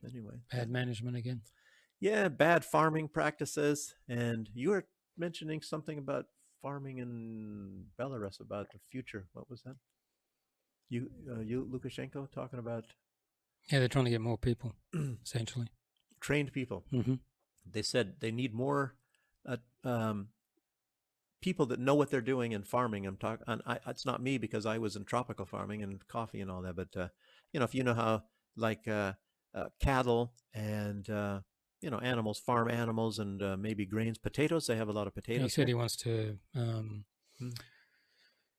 Anyway, bad management again. Yeah, bad farming practices. And you were mentioning something about farming in Belarus, about the future. What was that? You Lukashenko, talking about? Yeah, they're trying to get more people, essentially. Trained people. Mm-hmm. They said they need more people that know what they're doing in farming. It's not me, because I was in tropical farming and coffee and all that. But you know, if you know how, like cattle and you know, animals, farm animals, and maybe grains, potatoes. They have a lot of potatoes. He said he wants to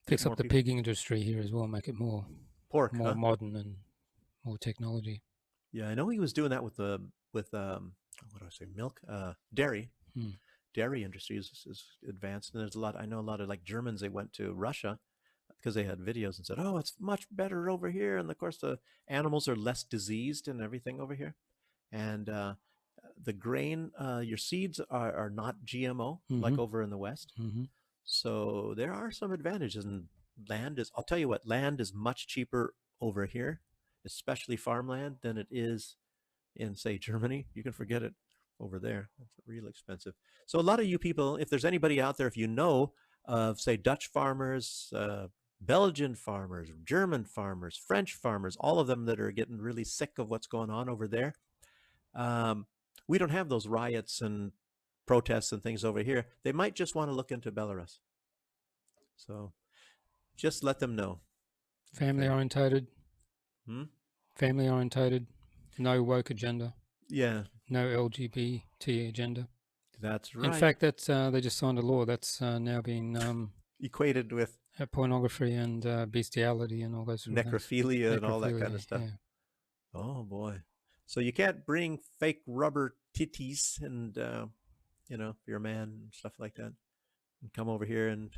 fix up the pig industry here as well, make it more modern and more technology. Yeah, I know he was doing that with what do I say, milk, dairy. Dairy industry is advanced, and there's I know a lot of like Germans. They went to Russia because they had videos and said, "Oh, it's much better over here." And of course, the animals are less diseased and everything over here, and the grain, your seeds are not GMO like over in the West. So there are some advantages, and I'll tell you what, land is much cheaper over here, especially farmland, than it is in, say, Germany. You can forget it over there. It's real expensive. So a lot of you people, if there's anybody out there, if you know of, say, Dutch farmers, Belgian farmers, German farmers, French farmers, all of them that are getting really sick of what's going on over there, we don't have those riots and protests and things over here. They might just want to look into Belarus. So just let them know. Family orientated. Family orientated. No woke agenda. Yeah. No LGBT agenda. That's right. In fact, that's they just signed a law that's now been equated with pornography and bestiality and all those sort of necrophilia things. And all that kind of stuff. Yeah. Oh boy. So you can't bring fake rubber titties and you know, if you're a man and stuff like that, and come over here and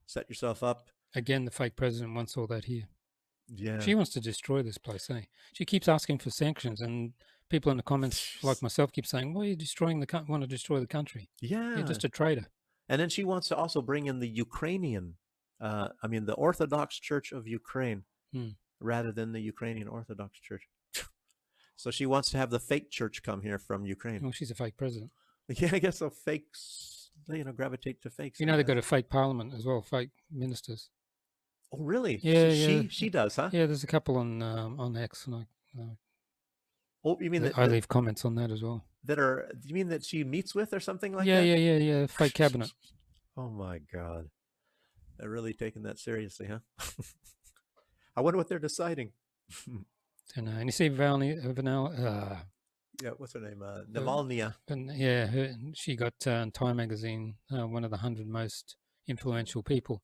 set yourself up. Again, the fake president wants all that here. Yeah. She wants to destroy this place, eh? She keeps asking for sanctions, and people in the comments, like myself, keep saying, "Well, you're destroying want to destroy the country. Yeah. You're just a traitor." And then she wants to also bring in the Ukrainian, the Orthodox Church of Ukraine, rather than the Ukrainian Orthodox Church. So she wants to have the fake church come here from Ukraine. Well, she's a fake president. Yeah, I guess so. Fakes, gravitate to fakes. You know, they've got a fake parliament as well, fake ministers. Oh, really? Yeah, She does, huh? Yeah, there's a couple on X, and oh, you mean I leave comments on that as well. Do you mean that she meets with or something like that? Yeah. Fake cabinet. Oh my God, they're really taking that seriously, huh? I wonder what they're deciding. And you see yeah, what's her name? Navalny. She got Time magazine, one of the 100 most influential people.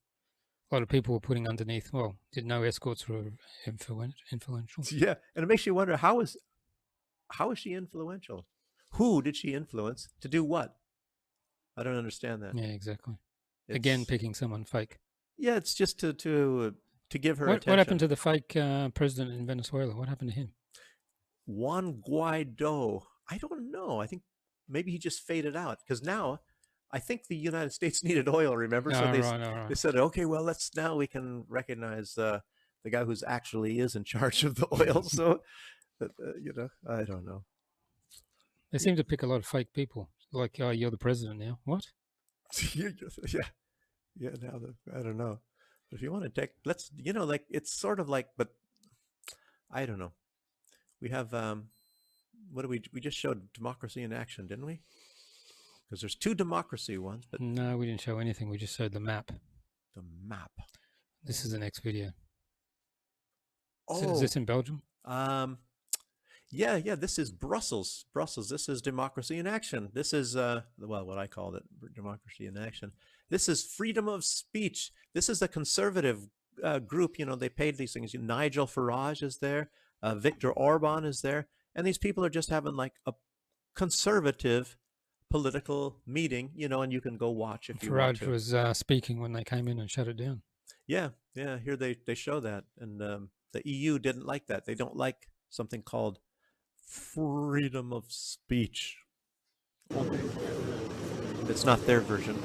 A lot of people were putting underneath, well, did know escorts were influential. Yeah, and it makes you wonder, how is she influential? Who did she influence to do what? I don't understand that. Yeah, exactly. Again, picking someone fake. Yeah, it's just to give her attention. What happened to the fake president in Venezuela? What happened to him? Juan Guaido. I don't know. I think maybe he just faded out, because now I think the United States needed oil, remember? So they said, okay, well, now we can recognize the guy who's actually is in charge of the oil. So, I don't know. They seem to pick a lot of fake people. Like, oh, you're the president now. What? Yeah. Now I don't know. But if you want to take, it's sort of like, but I don't know. We have, what do we just showed democracy in action, didn't we? Because there's 2 democracy ones, but no, we didn't show anything. We just showed the map. The map. This is the next video. Oh, is this in Belgium? Yeah. This is Brussels. This is democracy in action. This is what I called it, democracy in action. This is freedom of speech. This is a conservative group. They paid these things. Nigel Farage is there. Viktor Orban is there, and these people are just having like a conservative political meeting, and you can go watch if you want to. Farage was speaking when they came in and shut it down. Yeah. Here they show that, and the EU didn't like that. They don't like something called freedom of speech. It's not their version.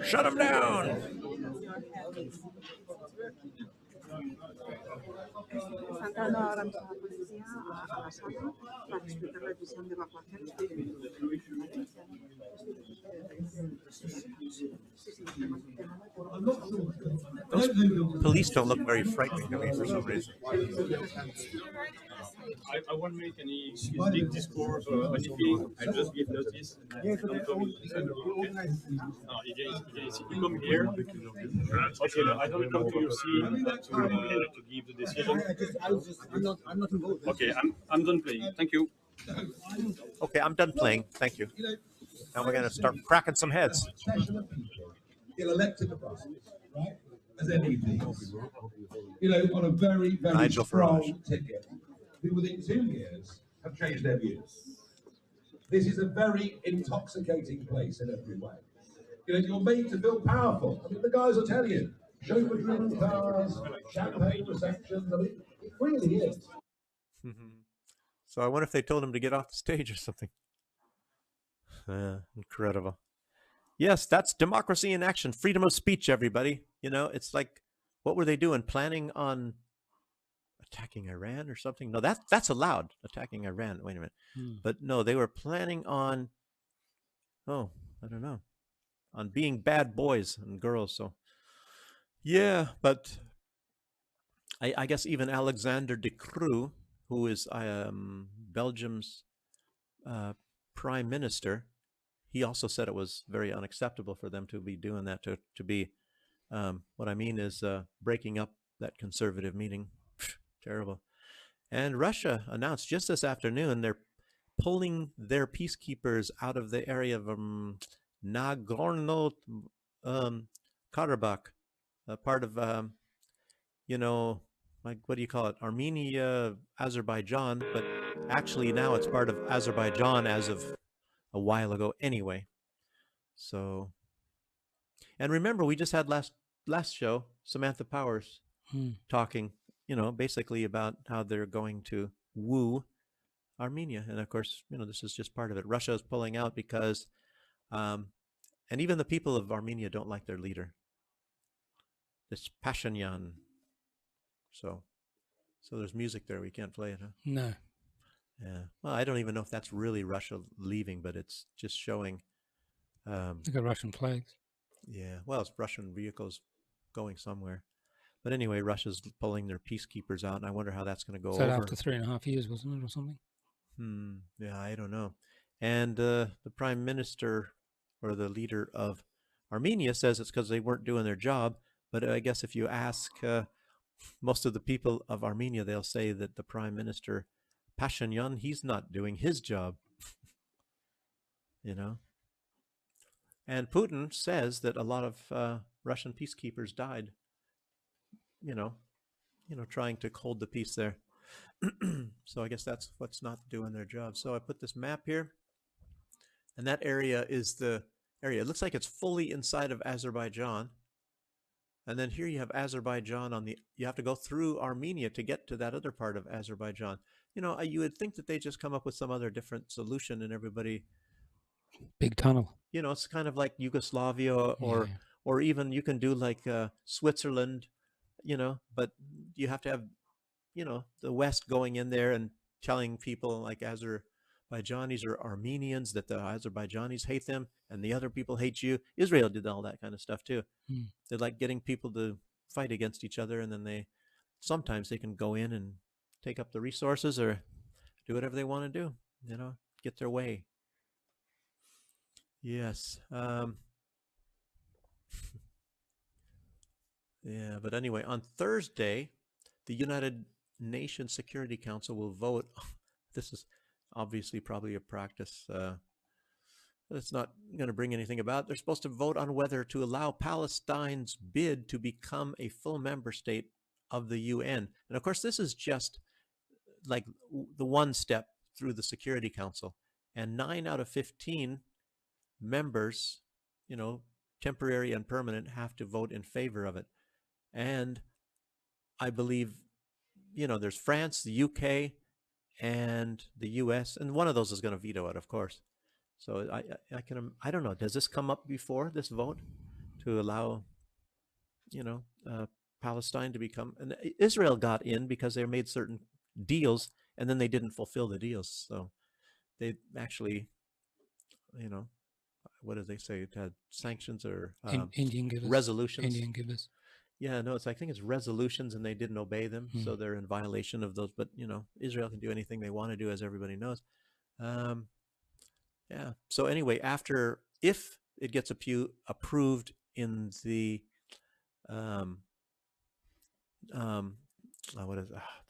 Shut them down. Those police don't look very frightening to me for some reason. I won't make any big discourse or anything. I just give notice. Don't come in you come here. Okay, I don't come to your scene to give the decision. I'm not involved. Okay, I'm done playing. Thank you. Okay, I'm done playing. Thank you. Now we're going to start cracking some heads. Get elected to Brussels, right? As MEPs, on a very, very strong ticket, who within 2 years have changed their views. This is a very intoxicating place in every way. You're made to feel powerful. I mean, the guys will tell you, chauffeur-driven cars, champagne receptions. I mean, it really is. So I wonder if they told him to get off the stage or something. Incredible. Yes, that's democracy in action. Freedom of speech, everybody. It's like, what were they doing? Planning on attacking Iran or something? No, that's allowed, attacking Iran. Wait a minute. But no, they were planning on, I don't know, on being bad boys and girls. So, yeah, but I guess even Alexander De Croo, who is Belgium's prime minister, he also said it was very unacceptable for them to be doing that, to be, what I mean is breaking up that conservative meeting. Terrible. And Russia announced just this afternoon they're pulling their peacekeepers out of the area of Nagorno-Karabakh, part of you know, like what do you call it? Armenia, Azerbaijan, but actually now it's part of Azerbaijan as of a while ago anyway. So, and remember, we just had last show Samantha Powers talking, you know, basically about how they're going to woo Armenia, and of course, you know, this is just part of it. Russia is pulling out because, and even the people of Armenia don't like their leader, this Pashinyan. So there's music there. We can't play it, huh? No. Yeah. Well, I don't even know if that's really Russia leaving, but it's just showing. They got Russian flags. Yeah. Well, it's Russian vehicles going somewhere. But anyway, Russia's pulling their peacekeepers out, and I wonder how that's going to go So over. after 3.5 years, wasn't it, or something? Yeah, I don't know. And the prime minister or the leader of Armenia says it's because they weren't doing their job. But I guess if you ask most of the people of Armenia, they'll say that the prime minister, Pashinyan, he's not doing his job. You know? And Putin says that a lot of Russian peacekeepers died, you know, trying to hold the peace there. So I guess that's what's not doing their job. So I put this map here, and that area is the area. It looks like it's fully inside of Azerbaijan. And then here you have Azerbaijan on the, you have to go through Armenia to get to that other part of Azerbaijan. You know, you would think that they just come up with some other different solution and everybody. Big tunnel. You know, it's kind of like Yugoslavia or even you can do like Switzerland, you know, but you have to have, you know, the West going in there and telling people like Azerbaijanis or Armenians that the Azerbaijanis hate them and the other people hate you. Israel did all that kind of stuff too. They're like getting people to fight against each other, and then sometimes they can go in and take up the resources or do whatever they want to do, you know, get their way. Yes. Yeah, but anyway, on Thursday, the United Nations Security Council will vote. This is obviously probably a practice. It's not going to bring anything about. They're supposed to vote on whether to allow Palestine's bid to become a full member state of the UN. And of course, this is just like the one step through the Security Council. And 9 out of 15 members, you know, temporary and permanent, have to vote in favor of it. And I believe, you know, there's France, the UK, and the US, and one of those is going to veto it, of course. So I don't know, does this come up before this vote to allow, you know, Palestine to become, and Israel got in because they made certain deals and then they didn't fulfill the deals. So they actually, you know, what did they say? It had sanctions or Indian givers. Resolutions. Indian givers. Yeah, no, I think it's resolutions and they didn't obey them. So they're in violation of those. But, you know, Israel can do anything they want to do, as everybody knows. Yeah. So anyway, if it gets approved in the the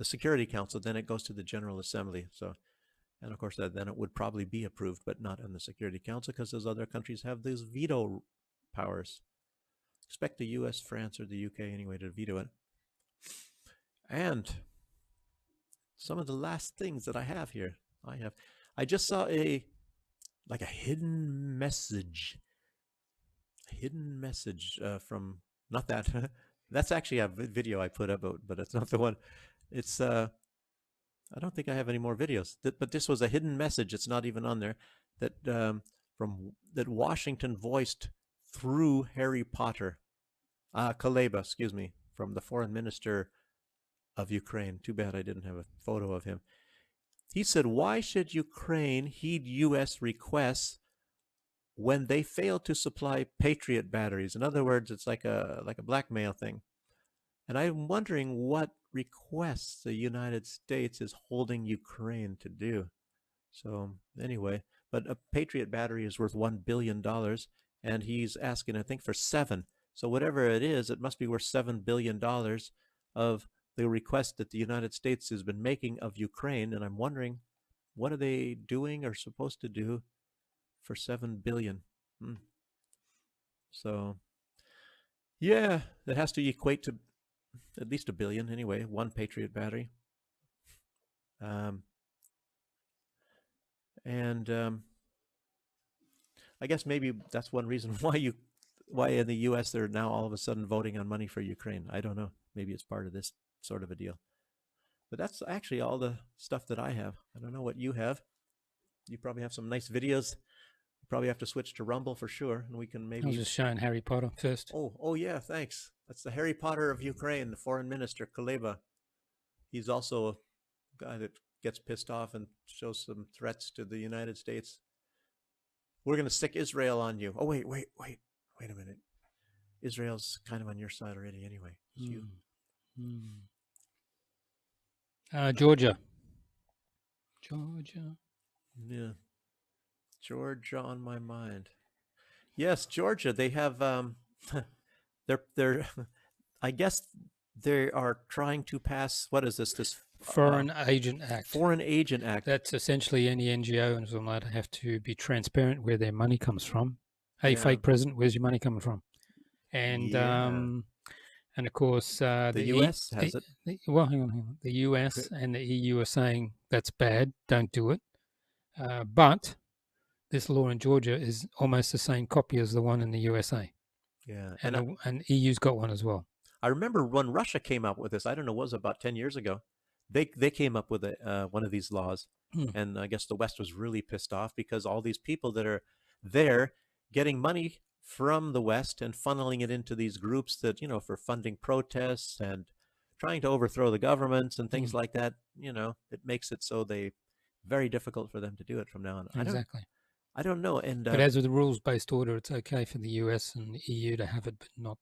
Security Council, then it goes to the General Assembly. So, and of course then it would probably be approved, but not in the Security Council because those other countries have these veto powers. Expect the U.S., France, or the UK anyway to veto it. And some of the last things that I have here, I just saw a hidden message from, not that, that's actually a video I put up, but it's not the one. It's, I don't think I have any more videos, but this was a hidden message. It's not even on there that, that Washington voiced through Harry Potter, Kuleba, excuse me, from the foreign minister of Ukraine. Too bad I didn't have a photo of him. He said, "Why should Ukraine heed U.S. requests when they fail to supply Patriot batteries?" In other words, it's like a blackmail thing. And I'm wondering what requests the United States is holding Ukraine to do. So anyway, but a Patriot battery is worth $1 billion, and he's asking, I think, for 7. So whatever it is, it must be worth $7 billion of the request that the United States has been making of Ukraine. And I'm wondering, what are they doing or supposed to do for $7 billion? So, yeah, that has to equate to at least 1 billion anyway. One Patriot battery. I guess maybe that's one reason why in the U.S. they're now all of a sudden voting on money for Ukraine. I don't know. Maybe it's part of this sort of a deal. But that's actually all the stuff that I have. I don't know what you have. You probably have some nice videos. You probably have to switch to Rumble for sure, and we can maybe. I was just showing Harry Potter first. Oh yeah, thanks. That's the Harry Potter of Ukraine, the foreign minister Kuleba. He's also a guy that gets pissed off and shows some threats to the United States. We're going to stick Israel on you. Oh, wait a minute. Israel's kind of on your side already anyway. It's you. Georgia. Yeah. Georgia on my mind. Yes, Georgia. They have, they're, I guess they are trying to pass, what is this? Foreign Agent Act. Foreign Agent Act. That's essentially any NGO and something like that have to be transparent where their money comes from. Hey, fake president, where's your money coming from? And of course the US has it. Well, hang on. The US and the EU are saying that's bad, don't do it. But this law in Georgia is almost the same copy as the one in the USA. Yeah, and EU's got one as well. I remember when Russia came up with this. I don't know, it was about 10 years ago. They came up with one of these laws, and I guess the West was really pissed off because all these people that are there getting money from the West and funneling it into these groups that, for funding protests and trying to overthrow the governments and things like that, it makes it so very difficult for them to do it from now on. Exactly. I don't know. And but as with the rules-based order, it's okay for the US and the EU to have it, but not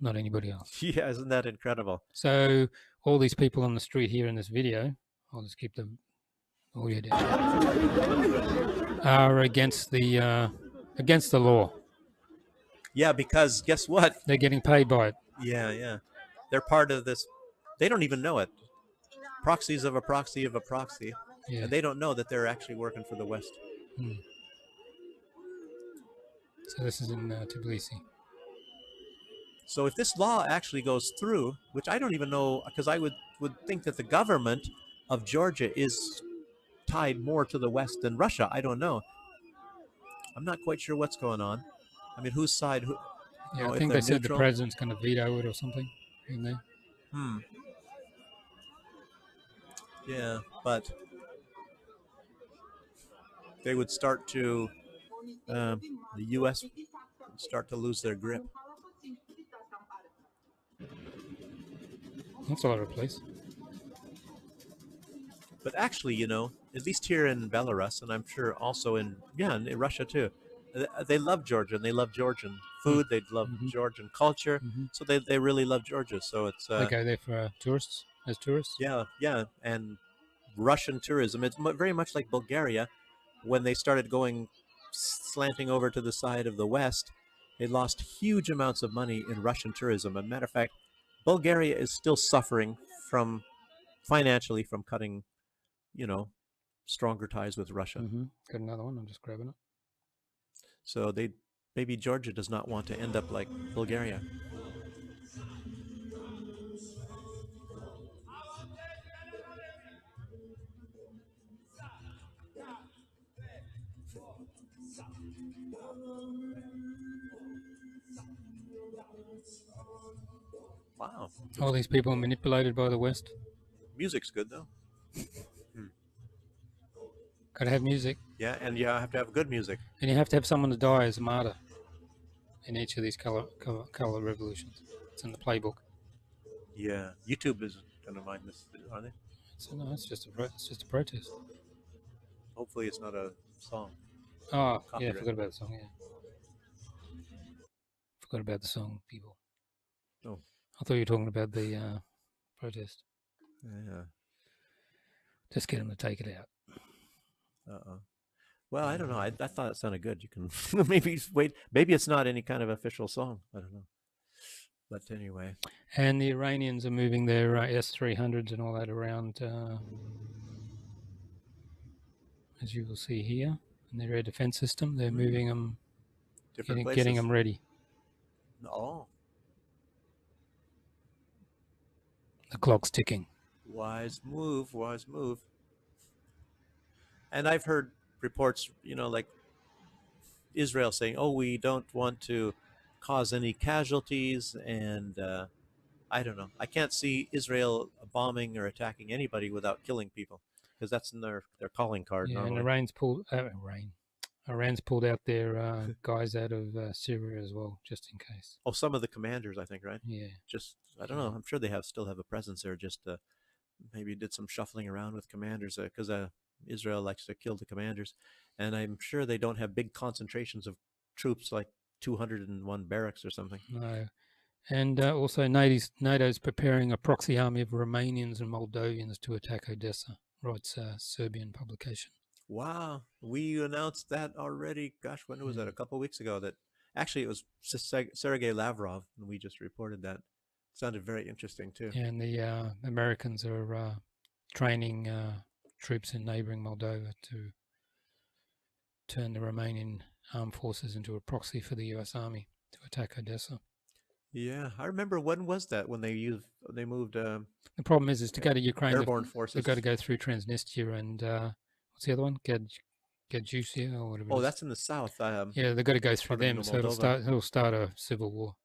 not anybody else. Yeah, isn't that incredible? So all these people on the street here in this video, I'll just keep the audio down, are against the law. Yeah, because guess what? They're getting paid by it. Yeah. They're part of this. They don't even know it. Proxies of a proxy of a proxy. Yeah. And they don't know that they're actually working for the West. So this is in Tbilisi. So if this law actually goes through, which I don't even know, because I would think that the government of Georgia is tied more to the West than Russia. I don't know. I'm not quite sure what's going on. I mean, whose side? I think they said the president's going to veto it or something in there. Yeah, but they would start to, the U.S. would start to lose their grip. That's all over the place. But actually, at least here in Belarus, and I'm sure also in Russia too, they love Georgia and they love Georgian food. They love Georgian culture. So they really love Georgia. So it's they go there for tourists, as tourists. Yeah, and Russian tourism. It's very much like Bulgaria. When they started slanting over to the side of the West, they lost huge amounts of money in Russian tourism. As a matter of fact, Bulgaria is still suffering financially from cutting, stronger ties with Russia. Got another one. I'm just grabbing it. So maybe Georgia does not want to end up like Bulgaria. Wow. All these people are manipulated by the West. Music's good, though. Got to have music. Yeah, and you have to have good music. And you have to have someone to die as a martyr in each of these color revolutions. It's in the playbook. Yeah, YouTube isn't going to mind this, are they? No, it's just a protest. Hopefully it's not a song. Oh, yeah, I forgot about the song, Forgot about the song, people. Oh. I thought you were talking about the protest. Yeah. Just get them to take it out. Well, I don't know. I thought it sounded good. You can maybe wait. Maybe it's not any kind of official song. I don't know. But anyway. And the Iranians are moving their S-300s and all that around, as you will see here, in their air defense system. They're moving them, getting them ready. Oh. The clock's ticking. Wise move, wise move. And I've heard reports, like Israel saying, "Oh, we don't want to cause any casualties," and I don't know. I can't see Israel bombing or attacking anybody without killing people, because that's in their calling card Yeah, normally. and Iran's pulled out their guys out of Syria as well, just in case. Oh, some of the commanders, I think, right? Yeah. Just I don't know. I'm sure they still have a presence there. Just maybe did some shuffling around with commanders, because Israel likes to kill the commanders, and I'm sure they don't have big concentrations of troops like 201 barracks or something. No. And also NATO's preparing a proxy army of Romanians and Moldovians to attack Odessa, writes a Serbian publication. Wow, we announced that already. Gosh, when was that? A couple of weeks ago. That actually it was Sergei Lavrov, and we just reported that. It sounded very interesting too. And the Americans are training troops in neighboring Moldova to turn the Romanian armed forces into a proxy for the U.S. Army to attack Odessa. Yeah, I remember. When was that? When they moved? The problem is to go to Ukraine, airborne forces. They've got to go through Transnistria and what's the other one? Gadjusia or whatever. Oh, that's in the south. Yeah, they've got to go through them, so it'll start a civil war.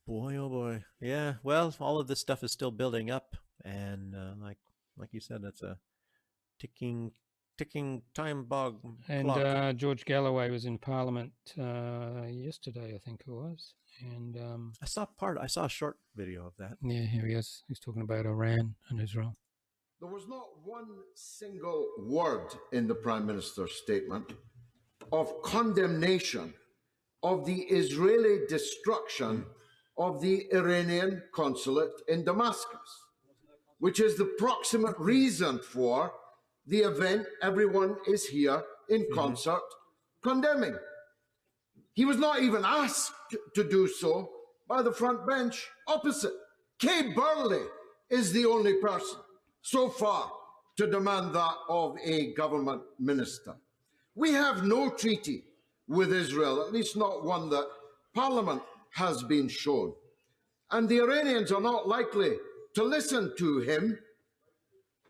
Boy, oh boy. Yeah. Well, all of this stuff is still building up, and like you said, that's a ticking time bomb And clock. George Galloway was in Parliament yesterday, I think it was, and I saw a short video of that. Yeah, here he is. He's talking about Iran and Israel. There was not one single word in the Prime Minister's statement of condemnation of the Israeli destruction of the Iranian consulate in Damascus, which is the proximate reason for the event everyone is here in concert condemning. He was not even asked to do so by the front bench opposite. Kay Burley is the only person so far to demand that of a government minister. We have no treaty with Israel, at least not one that Parliament has been shown. And the Iranians are not likely to listen to him.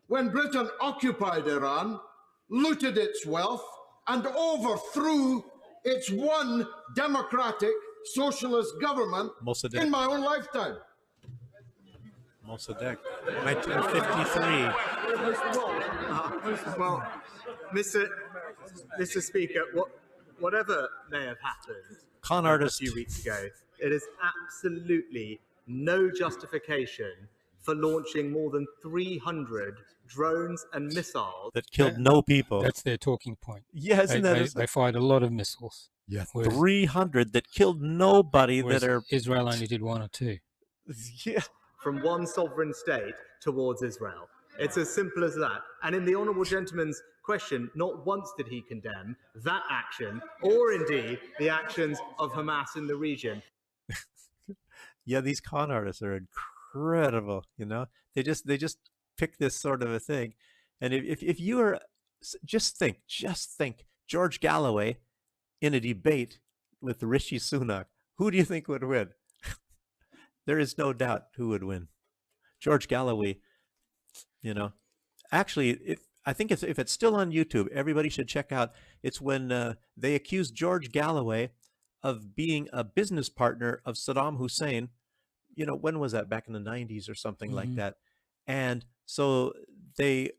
When Britain occupied Iran, looted its wealth, and overthrew its one democratic socialist government in my own lifetime. Mossadegh, 1953. Well, Mr. Speaker, whatever may have happened Con artist. a few weeks ago, it is absolutely no justification for launching more than 300 drones and missiles that killed no people. That's their talking point. Yeah, isn't they fired a lot of missiles. Yeah, 300 that killed nobody. Israel only did one or two. Yeah, from one sovereign state towards Israel. It's as simple as that. And in the honourable gentleman's question, not once did he condemn that action, or indeed the actions of Hamas in the region. Yeah, these con artists are incredible. They just pick this sort of a thing, and if you are just think George Galloway in a debate with Rishi Sunak, who do you think would win? There is no doubt who would win. George Galloway, actually, I think if it's still on YouTube, everybody should check out. It's when they accused George Galloway of being a business partner of Saddam Hussein. When was that? Back in the 90s or something like that. And so they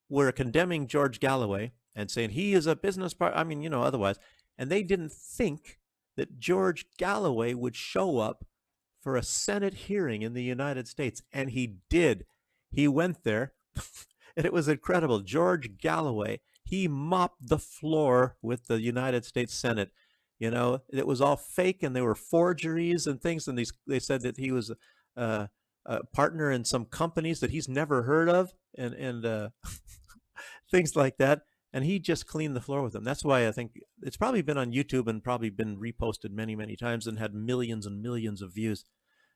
were condemning George Galloway and saying he is a business partner. Otherwise. And they didn't think that George Galloway would show up for a Senate hearing in the United States. And he did. He went there, and it was incredible. George Galloway, he mopped the floor with the United States Senate. It was all fake, and there were forgeries and things. And they said that he was a partner in some companies that he's never heard of, and things like that. And he just cleaned the floor with them. That's why I think it's probably been on YouTube and probably been reposted many, many times and had millions and millions of views.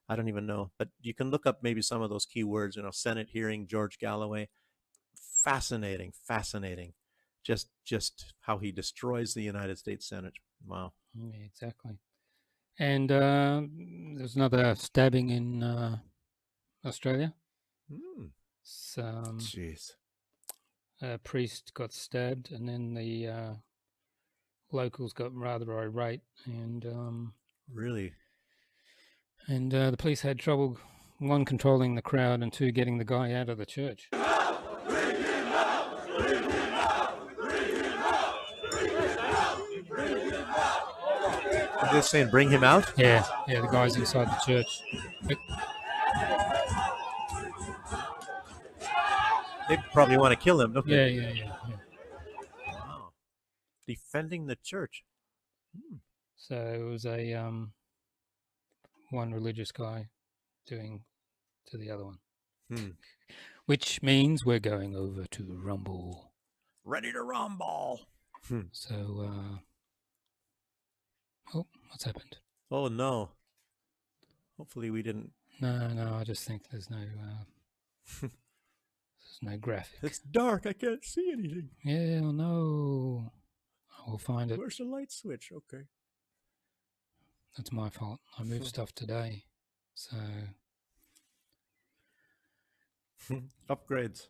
I don't even know. But you can look up maybe some of those keywords, Senate hearing, George Galloway. Fascinating. Just how he destroys the United States Senate. Wow. Yeah, exactly. And there's another stabbing in Australia. Jeez. A priest got stabbed, and then the locals got rather irate, and really, and the police had trouble, one, controlling the crowd, and two, getting the guy out of the church. Are they saying bring him out? Yeah, the guy's inside the church. They probably want to kill him, don't they? Yeah. Wow. Defending the church. So it was a one religious guy doing to the other one. Which means we're going over to Rumble. Ready to rumble. So, oh, what's happened? Oh no. Hopefully we didn't. No, I just think there's no graphic. It's dark. I can't see anything. Yeah, no. I will find it. Where's the light switch? Okay. That's my fault. I moved stuff today, so upgrades.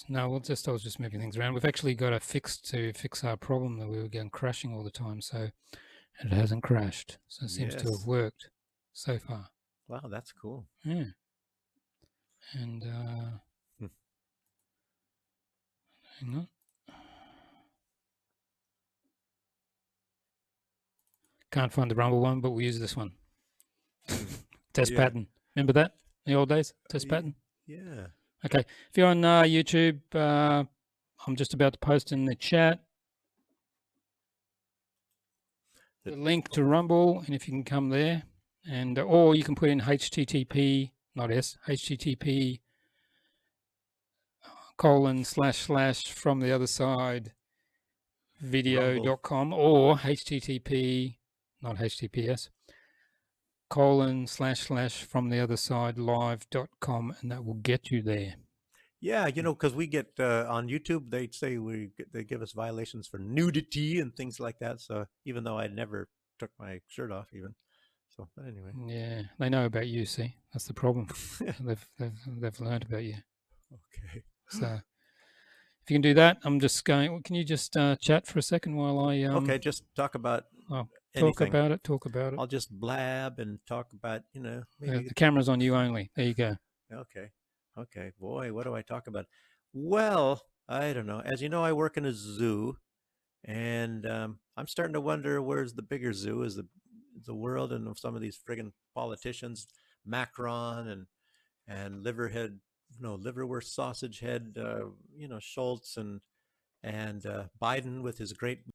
No, I was just moving things around. We've actually got a fix to fix our problem that we were getting crashing all the time. So, and it hasn't crashed. So it seems to have worked so far. Wow, that's cool. Yeah. And hang on. Can't find the Rumble one, but we'll use this one. Test pattern. Remember that? In the old days? Test pattern? Yeah. Okay. If you're on YouTube, I'm just about to post in the chat the link to Rumble, and if you can come there, and or you can put in HTTP, not S, HTTP :/ from the other side video.com or HTTP, not HTTPS, :/ from the other side live.com, and that will get you there. Yeah, you know, because we get on YouTube, they say they give us violations for nudity and things like that. So even though I never took my shirt off, even so, but anyway. Yeah, they know about you. See, that's the problem. they've learned about you. Okay. So if you can do that, I'm just going. Can you just chat for a second while I? Okay, just talk about. Talk about it. I'll just blab and talk about, maybe the camera's on you only. There you go. Okay. Boy, what do I talk about? Well, I don't know. As you know, I work in a zoo, and I'm starting to wonder where's the bigger zoo? Is the world and some of these friggin' politicians, Macron and liverwurst sausage head, Schultz and Biden with his great